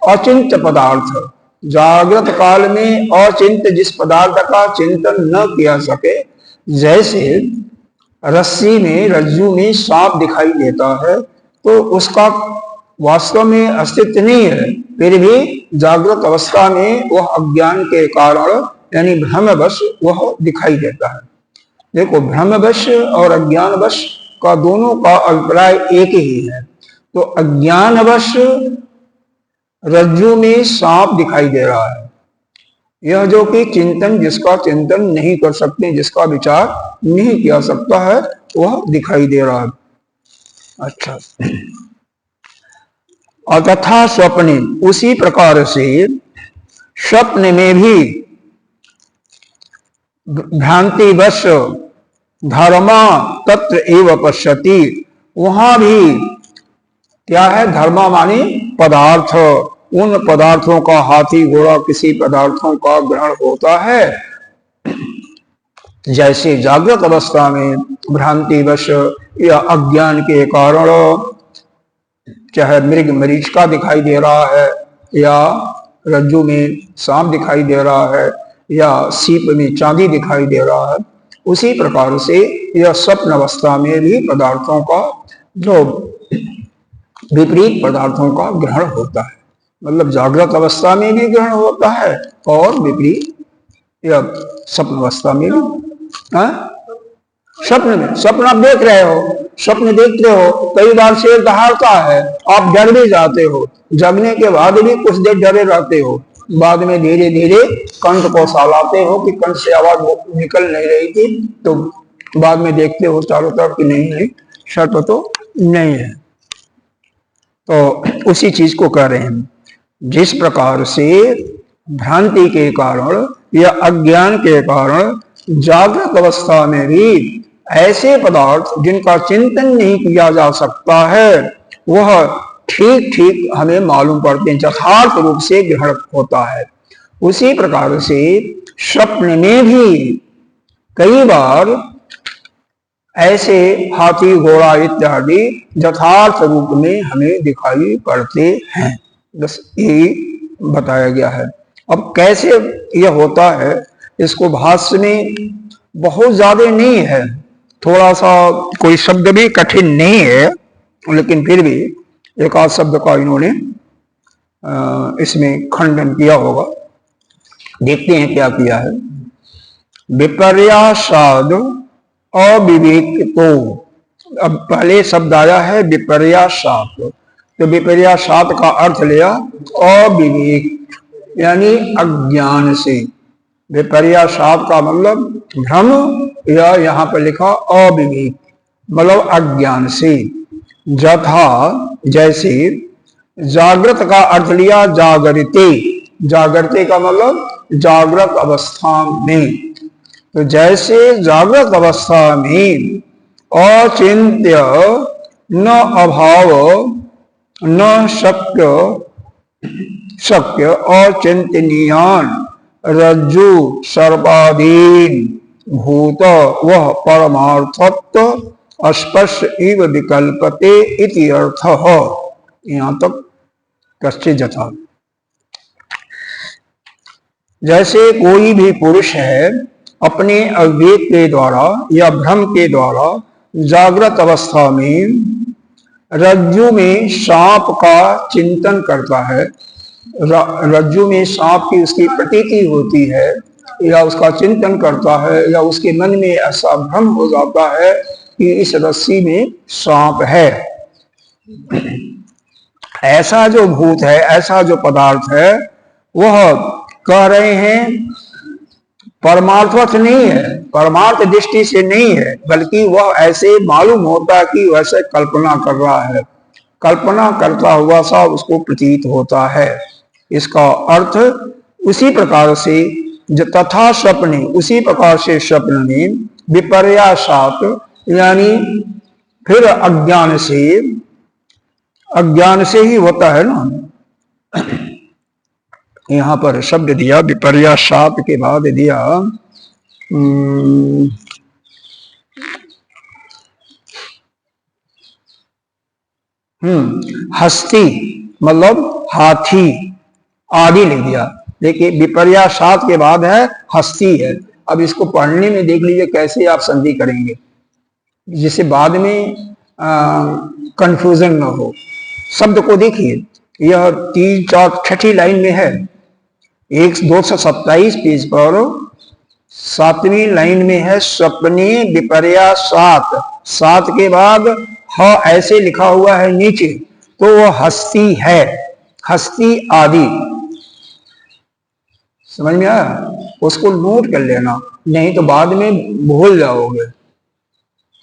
अचिंत्य पदार्थ, जागृत काल में अचिंत्य जिस पदार्थ का चिंतन न किया सके, जैसे रस्सी में, रज्जु में सांप दिखाई देता है तो उसका वास्तव में अस्तित्व नहीं है, फिर भी जागृत अवस्था में वह अज्ञान के कारण यानी भ्रमवश वह दिखाई देता है। देखो, भ्रमवश और अज्ञानवश का दोनों का अभिप्राय एक ही है। तो अज्ञानवश रज्जु में सांप दिखाई दे रहा है, यह जो कि चिंतन, जिसका चिंतन नहीं कर सकते, जिसका विचार नहीं किया सकता है, वह दिखाई दे रहा है। अच्छा, और तथा स्वप्ने, उसी प्रकार से स्वप्न में भी भ्रांतिवश धर्मा तत्र एव पश्यति, वहां भी क्या है, धर्मा माने पदार्थ, उन पदार्थों का, हाथी घोड़ा किसी पदार्थों का ग्रहण होता है। जैसे जागृत अवस्था में भ्रांतिवश या अज्ञान के कारण चाहे मृग मरीचिका दिखाई दे रहा है, या रज्जु में सांप दिखाई दे रहा है, या सीप में चांदी दिखाई दे रहा है, उसी प्रकार से यह स्वप्न अवस्था में भी पदार्थों का, जो विपरीत पदार्थों का ग्रहण होता है। मतलब जागृत अवस्था में भी ग्रहण होता है और विपरीत या स्वप्न अवस्था में भी। स्वप्न में, स्वप्न आप देख रहे हो, स्वप्न देखते हो, कई बार शेर दहाड़ता है, आप डर भी जाते हो, जगने के बाद भी कुछ देर डरे रहते हो, बाद में धीरे धीरे कंठ को सालाते हो कि कंठ से आवाज निकल नहीं रही थी, तो बाद में देखते हो चारों तरफ कि नहीं, शर्त तो नहीं है। तो उसी चीज को कह रहे हैं, जिस प्रकार से भ्रांति के कारण या अज्ञान के कारण जागृत अवस्था में भी ऐसे पदार्थ जिनका चिंतन नहीं किया जा सकता है, वह ठीक ठीक हमें मालूम पड़ते हैं, यथार्थ रूप से ग्रहण होता है। उसी प्रकार से स्वप्न में भी कई बार ऐसे हाथी घोड़ा इत्यादि यथार्थ रूप में हमें दिखाई पड़ते हैं। बस यही बताया गया है। अब कैसे यह होता है, इसको भाष्य में बहुत ज्यादा नहीं है, थोड़ा सा कोई शब्द भी कठिन नहीं है, लेकिन फिर भी एक आध शब्द का इन्होंने इसमें खंडन किया होगा। देखते हैं क्या किया है। विपर्यासाद अविवेक, तो अब पहले शब्द आया है विपर्यासात, तो विपर्यासात का अर्थ लिया अविवेक यानी अज्ञान से। विपर्यासात का मतलब भ्रम, या यहाँ पर लिखा अविवेक मतलब अज्ञान से। यथा जैसे, जागृत का अर्थ लिया जागृते, जागृते का मतलब जागृत अवस्था में। तो जैसे जागृत अवस्था में अचिंत्य न अभाव न शक्य अचिंतनीयान रज्जु सर्वाधीन भूत वह परमार्थत्व स्पर्श इव विकल्पते इति अर्थः। यहाँ तक कश्चित यथा। जैसे कोई भी पुरुष है अपने अविवेक के द्वारा या भ्रम के द्वारा जागृत अवस्था में रज्जु में सांप का चिंतन करता है, रज्जु में सांप की उसकी प्रतीति होती है, या उसका चिंतन करता है, या उसके मन में ऐसा भ्रम हो जाता है कि इस रस्सी में सांप है। ऐसा जो भूत है, ऐसा जो पदार्थ है, वह कह रहे हैं परमार्थवत नहीं है, परमार्थ दृष्टि से नहीं है, बल्कि वह ऐसे मालूम होता है कि वैसे कल्पना कर रहा है, कल्पना करता हुआ सा उसको प्रतीत होता है। इसका अर्थ उसी प्रकार से तथा स्वप्ने, उसी प्रकार से स्वप्न में विपर्यासात यानी फिर अज्ञान से ही होता है ना। यहां पर शब्द दिया विपर्यासात के बाद दिया हस्ती मतलब हाथी आदि लिख दिया। देखिए विपर्यासात के बाद है हस्ती है। अब इसको पढ़ने में देख लीजिए कैसे आप संधि करेंगे, जिससे बाद में कंफ्यूजन न हो। शब्द को देखिए, यह 3, 4, 6 लाइन में है। 227 पेज पर 7वीं लाइन में है स्वप्ने विपर्यासात, 7 के बाद ह ऐसे लिखा हुआ है नीचे, तो वह हस्ती है, हस्ती आदि। समझ में आया? उसको नोट कर लेना, नहीं तो बाद में भूल जाओगे,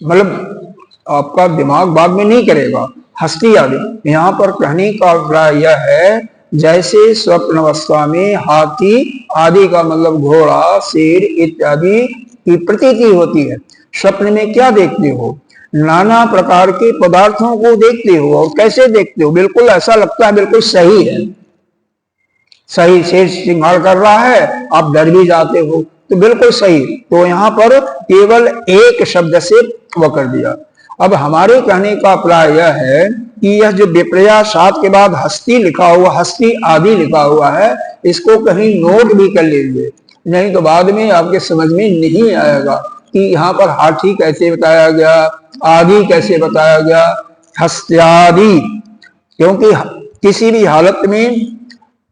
मतलब आपका दिमाग बाद में नहीं करेगा। हस्ती आदि यहाँ पर कहने का अभिप्राय यह है जैसे स्वप्न अवस्था में हाथी आदि का मतलब घोड़ा, शेर इत्यादि की प्रतीति होती है। स्वप्न में क्या देखते हो? नाना प्रकार के पदार्थों को देखते हो। और कैसे देखते हो? बिल्कुल ऐसा लगता है बिल्कुल सही है, सही शेर श्रृंगार कर रहा है, आप डर भी जाते हो, तो बिल्कुल सही। तो यहाँ पर केवल एक शब्द से वह कर दिया। अब हमारे कहने का अभिप्राय यह है कि यह जो विपर्यासात के बाद हस्ती लिखा हुआ, हस्ती आदि लिखा हुआ है, इसको कहीं नोट भी कर लीजिए, नहीं तो बाद में आपके समझ में नहीं आएगा कि यहाँ पर हाथी कैसे बताया गया, आदि कैसे बताया गया, हस्त्यादि। क्योंकि किसी भी हालत में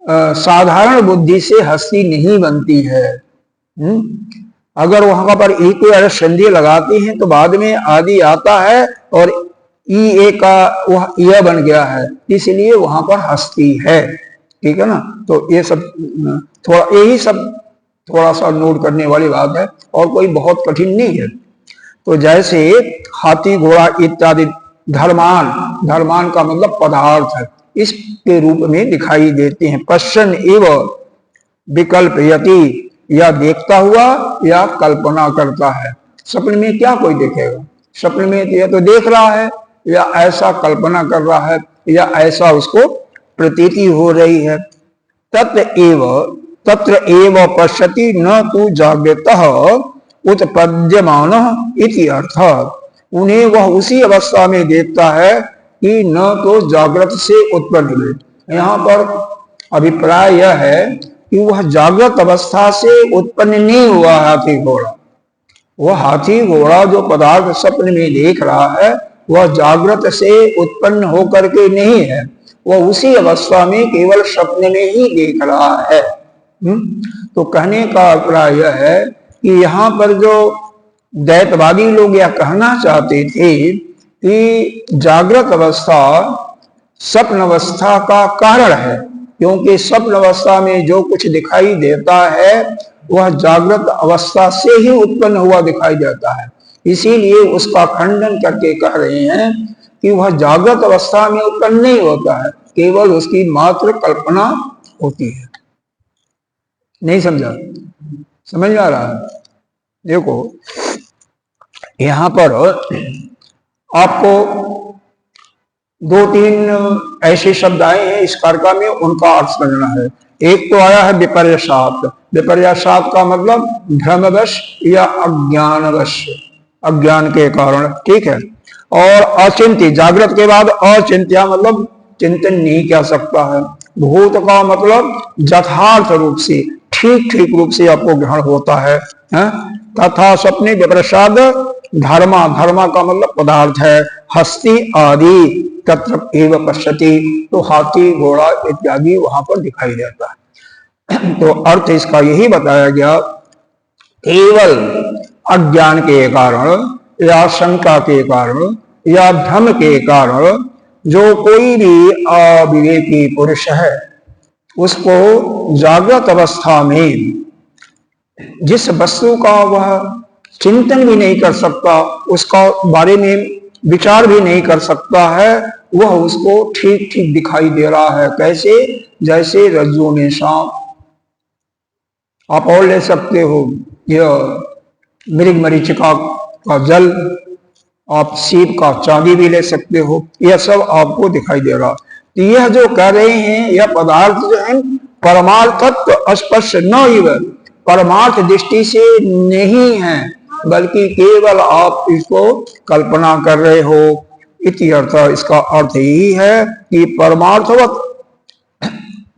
साधारण बुद्धि से हस्ती नहीं बनती है। अगर वहां पर ई को अगर संधि लगाते हैं तो बाद में आदि आता है और ई ए का वह यह बन गया है, इसलिए वहां पर हस्ती है। ठीक है ना? तो ये सब थोड़ा, यही सब थोड़ा सा नोट करने वाली बात है, और कोई बहुत कठिन नहीं है। तो जैसे हाथी घोड़ा इत्यादि धर्मान, धर्मान का मतलब पदार्थ है, इसके रूप में दिखाई देते हैं। पश्चन एवं विकल्पयति, या देखता हुआ या कल्पना करता है। सपने में क्या कोई देखेगा? सपने में या तो देख रहा है, या ऐसा कल्पना कर रहा है, या ऐसा उसको प्रतीति हो रही है। तत्र एव पश्यति न तु जागृतः उत्पद्यमान इति अर्थः। उन्हें वह उसी अवस्था में देखता है कि न तो जागृत से उत्पन्न हुए। यहाँ पर अभिप्राय यह है कि वह जागृत अवस्था से उत्पन्न नहीं हुआ हाथी घोड़ा। वह हाथी घोड़ा जो पदार्थ स्वप्न में देख रहा है, वह जागृत से उत्पन्न होकर के नहीं है, वह उसी अवस्था में केवल स्वप्न में ही देख रहा है। तो कहने का अभिप्राय यह है कि यहाँ पर जो दैतवादी लोग यह कहना चाहते थे कि जागृत अवस्था स्वप्न अवस्था का कारण है, क्योंकि स्वप्न अवस्था में जो कुछ दिखाई देता है वह जागृत अवस्था से ही उत्पन्न हुआ दिखाई देता है। इसीलिए उसका खंडन करके कह रहे हैं कि वह जागृत अवस्था में उत्पन्न नहीं होता है, केवल उसकी मात्र कल्पना होती है। नहीं समझा? समझ में आ रहा है? देखो यहां पर आपको 2-3 ऐसे शब्द आए हैं इस कारका में, उनका अर्थ समझना है। एक तो आया है विपर्यासात। विपर्यासात का मतलब भ्रमवश या अज्ञानवश, अज्ञान के कारण। ठीक है। और अचिंत्य, जागृत के बाद अचिंत्या मतलब चिंतन नहीं कर सकता है। भूत का मतलब यथार्थ रूप से, ठीक ठीक रूप से आपको ग्रहण होता है। तथा स्वप्ने विप्रसाद धर्मा, धर्मा का मतलब पदार्थ है। हस्ती आदि तत्र एव पश्यति, तो हाथी घोड़ा इत्यादि वहां पर दिखाई देता है। तो अर्थ इसका यही बताया गया, केवल अज्ञान के कारण या शंका के कारण या भ्रम के कारण जो कोई भी अविवेकी पुरुष है उसको जागृत अवस्था में जिस वस्तु का वह चिंतन भी नहीं कर सकता, उसका बारे में विचार भी नहीं कर सकता है, वह उसको ठीक ठीक दिखाई दे रहा है। कैसे? जैसे रज्जु में सांप। आप और ले सकते हो यह मृग मरीचिका का जल, आप सीप का चांदी भी ले सकते हो, यह सब आपको दिखाई दे रहा। तो यह जो कह रहे हैं, यह पदार्थ जो है परमार्थत्व स्पर्श न इव, परमार्थ दृष्टि से नहीं है, बल्कि केवल आप इसको कल्पना कर रहे हो। इति अर्थ, इसका अर्थ यही है कि परमार्थवत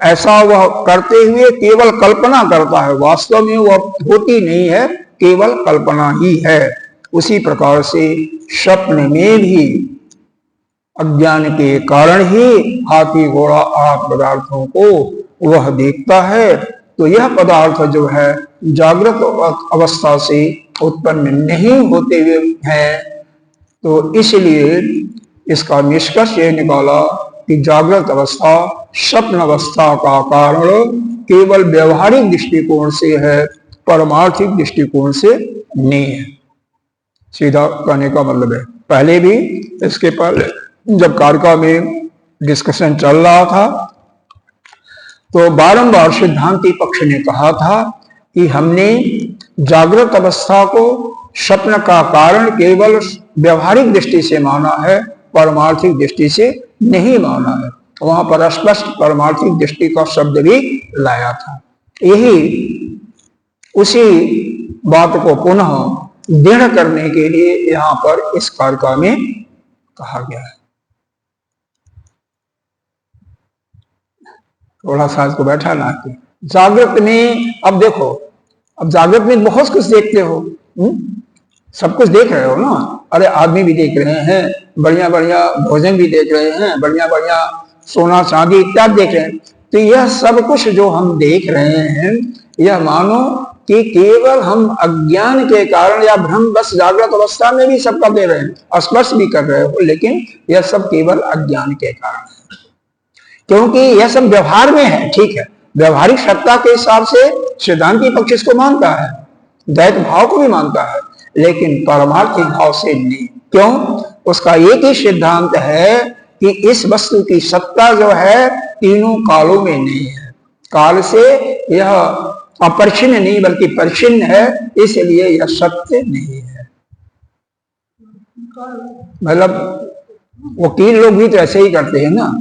ऐसा वह करते हुए केवल कल्पना करता है, वास्तव में वह होती नहीं है, केवल कल्पना ही है। उसी प्रकार से स्वप्न में भी अज्ञान के कारण ही हाथी घोड़ा आदि पदार्थों को वह देखता है। तो यह पदार्थ जो है जागृत अवस्था से उत्पन्न नहीं होते हुए हैं। तो इसलिए इसका निष्कर्ष यह निकाला कि जागृत अवस्था स्वप्न अवस्था का कारण केवल व्यवहारिक दृष्टिकोण से है, परमार्थिक दृष्टिकोण से नहीं है। सीधा कहने का मतलब है। पहले भी इसके पहले जब कारका में डिस्कशन चल रहा था तो बारंबार सिद्धांती पक्ष ने कहा था कि हमने जागृत अवस्था को स्वप्न का कारण केवल व्यवहारिक दृष्टि से माना है, परमार्थिक दृष्टि से नहीं माना है। वहां पर स्पष्ट परमार्थिक दृष्टि का शब्द भी लाया था। यही उसी बात को पुनः दृढ़ करने के लिए यहाँ पर इस कारका में कहा गया है। थोड़ा सा इसको बैठा ना कि जागृत में, अब देखो, अब जागृत में बहुत कुछ देखते हो, सब कुछ देख रहे हो ना। अरे आदमी भी देख रहे हैं, बढ़िया बढ़िया भोजन भी देख रहे हैं, बढ़िया बढ़िया सोना चांदी इत्यादि देख रहे हैं। तो यह सब कुछ जो हम देख रहे हैं, यह मानो कि केवल हम अज्ञान के कारण या भ्रम बस जागृत अवस्था में भी सबका दे रहे हैं, स्पर्श भी कर रहे हो, लेकिन यह सब केवल अज्ञान के कारण है। क्योंकि यह सब व्यवहार में है, ठीक है, व्यवहारिक सत्ता के हिसाब से सिद्धांती पक्ष इसको मानता है, द्वैत भाव को भी मानता है, लेकिन परमार्थिक भाव से नहीं। क्यों? उसका एक ही सिद्धांत है कि इस वस्तु की सत्ता जो है तीनों कालों में नहीं है। काल से यह अपरिच्छिन्न नहीं बल्कि परिच्छिन्न है, इसलिए यह सत्य नहीं है। मतलब वकील लोग भी तो ऐसे ही करते हैं ना,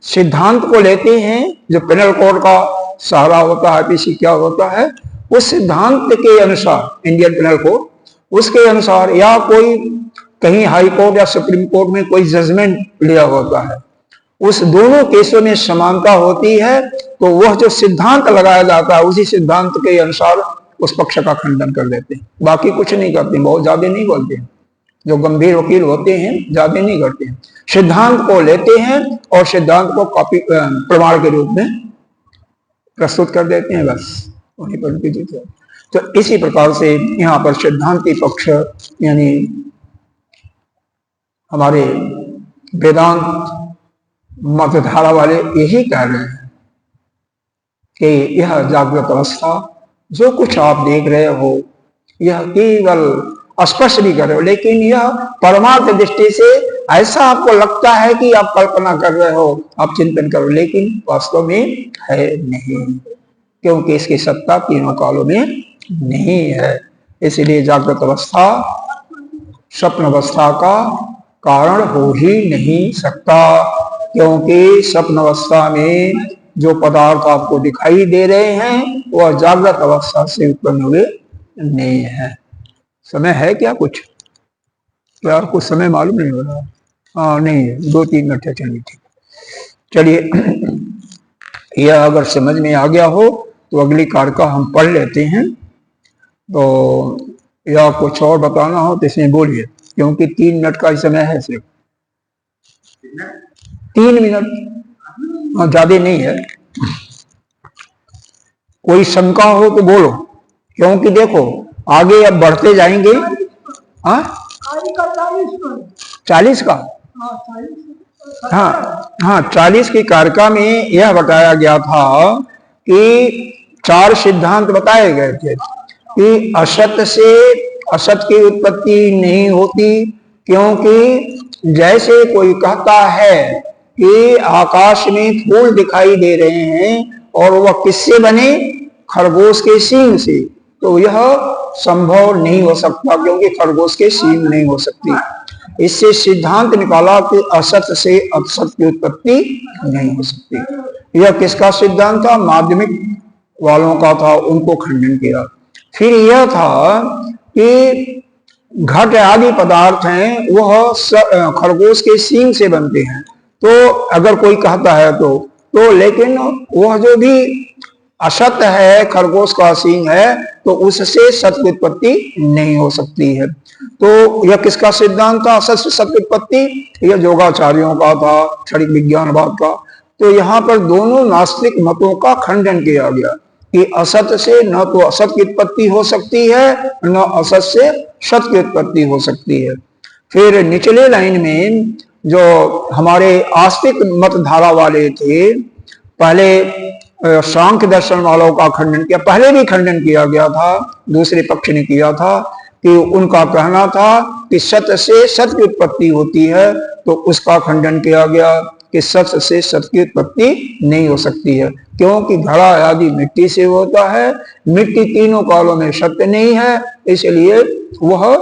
सिद्धांत को लेते हैं जो पेनल कोड का सहारा होता है, पीसी क्या होता है, उस सिद्धांत के अनुसार इंडियन पेनल कोड, उसके अनुसार या कोई कहीं हाई कोर्ट या सुप्रीम कोर्ट में कोई जजमेंट लिया होता है, उस दोनों केसों में समानता होती है, तो वह जो सिद्धांत लगाया जाता है उसी सिद्धांत के अनुसार उस पक्ष का खंडन कर देते हैं। बाकी कुछ नहीं करते, बहुत ज्यादा नहीं बोलते हैं। जो गंभीर वकील होते हैं ज्यादा नहीं करते हैं, सिद्धांत को लेते हैं और सिद्धांत को कॉपी प्रमाण के रूप में प्रस्तुत कर देते हैं, बस वहीं पर उनकी जीत है। तो इसी प्रकार से यहाँ पर सिद्धांती पक्ष यानी हमारे वेदांत मतधारा वाले यही कह रहे हैं कि यह जागृत अवस्था जो कुछ आप देख रहे हो, यह केवल स्पर्श भी कर रहे हो, लेकिन यह परमार्थ दृष्टि से ऐसा आपको लगता है कि आप कल्पना कर रहे हो, आप चिंतन कर रहे हो, लेकिन वास्तव में है नहीं, क्योंकि इसकी सत्ता तीनों कालों में नहीं है। इसलिए जागृत अवस्था स्वप्न अवस्था का कारण हो ही नहीं सकता, क्योंकि स्वप्न अवस्था में जो पदार्थ आपको दिखाई दे रहे हैं वह जागृत अवस्था से उत्पन्न हुए नहीं है। समय है क्या? कुछ क्या कुछ समय मालूम नहीं हो रहा? हाँ नहीं है, 2-3 मिनट है। चलिए ठीक, चलिए यह अगर समझ में आ गया हो तो अगली कार का हम पढ़ लेते हैं। तो या कुछ और बताना हो तो इसमें बोलिए, क्योंकि 3 मिनट का ही समय है, सिर्फ 3 मिनट, हाँ ज्यादा नहीं है। कोई शंका हो तो बोलो, क्योंकि देखो आगे अब बढ़ते जाएंगे। हाँ 40 का, हाँ 40 की कारका में यह बताया गया था कि 4 सिद्धांत बताए गए थे। कि असत से असत की उत्पत्ति नहीं होती, क्योंकि जैसे कोई कहता है कि आकाश में फूल दिखाई दे रहे हैं और वह किससे बने, खरगोश के सींग से, तो यह संभव नहीं हो सकता, क्योंकि खरगोश के सींग नहीं हो सकती। इससे सिद्धांत निकाला कि असत से असत की उत्पत्ति नहीं हो सकती। यह किसका सिद्धांत था? माध्यमिक वालों का था, उनको खंडन किया। फिर यह था कि घट आदि पदार्थ हैं वह खरगोश के सींग से बनते हैं, तो अगर कोई कहता है तो लेकिन वह जो भी असत है, खरगोश का सींग है, तो उससे सत्य की उत्पत्ति नहीं हो सकती है। तो यह किसका सिद्धांत था? असत से सत्य की उत्पत्ति, यह योगाचार्यों का था, क्षणिक विज्ञानवाद का। तो यहाँ पर दोनों नास्तिक मतों का खंडन किया गया कि असत से न तो असत की उत्पत्ति हो सकती है, न असत से सत की उत्पत्ति हो सकती है। फिर निचले लाइन में जो हमारे आस्तिक मत धारा वाले थे, पहले सांख्य दर्शन वालों का खंडन किया, पहले भी खंडन किया गया था, दूसरे पक्ष ने किया था कि उनका कहना था कि सत्य से सत्य की उत्पत्ति होती है, तो उसका खंडन किया गया कि सत्य से सत्य की उत्पत्ति नहीं हो सकती है, क्योंकि घड़ा आदि मिट्टी से होता है, मिट्टी तीनों कालों में सत्य नहीं है, इसलिए वह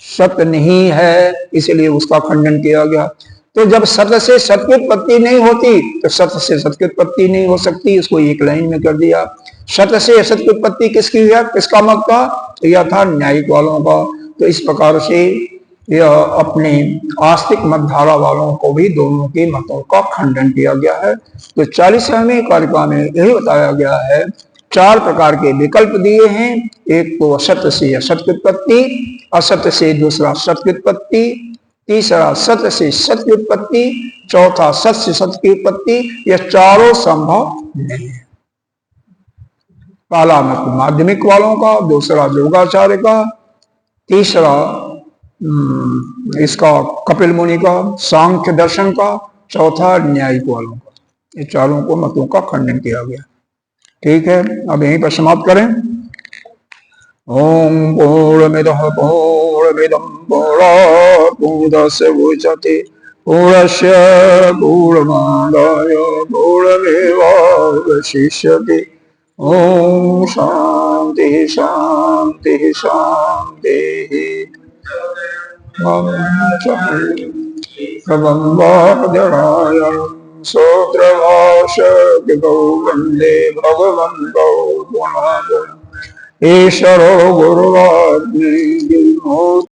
सत्य नहीं है, इसलिए उसका खंडन किया गया। तो जब सत्य से सत्य की उत्पत्ति नहीं होती तो सत्य से सत्य की उत्पत्ति नहीं हो सकती, इसको एक लाइन में कर दिया। सत्य से असत की उत्पत्ति किसकी है, किसका मत था? तो यह था न्यायिक वालों का। तो इस प्रकार से यह अपने आस्तिक मत धारा वालों को भी दोनों के मतों का खंडन किया गया है। तो 40वें कारिका में यही बताया गया है, 4 प्रकार के विकल्प दिए हैं। एक तो असत्य से असत की उत्पत्ति, असत्य से दूसरा सत्य की उत्पत्ति, तीसरा सत्य से सत्य की उत्पत्ति, चौथा सत्य से सत्य की उत्पत्ति। यह चारों संभव नहीं है। पहला मत माध्यमिक वालों का, दूसरा योगाचार्य का, तीसरा इसका कपिल मुनि का, सांख्य दर्शन का, चौथा न्यायिक वालों का। ये चारों को मतों का खंडन किया गया। ठीक है, अब यहीं पर समाप्त करें। ओम पूर्णमिदः पूर्णमिदं पूर्णात् पूर्णमुदच्यते पूर्णस्य पूर्णमादाय पूर्णमेवावशिष्यते। ओम शांति शांति शांति। श्रोत्रभाषो वंदे भगवन्तो पुनः ईश्वरो गुरुरात्मेति।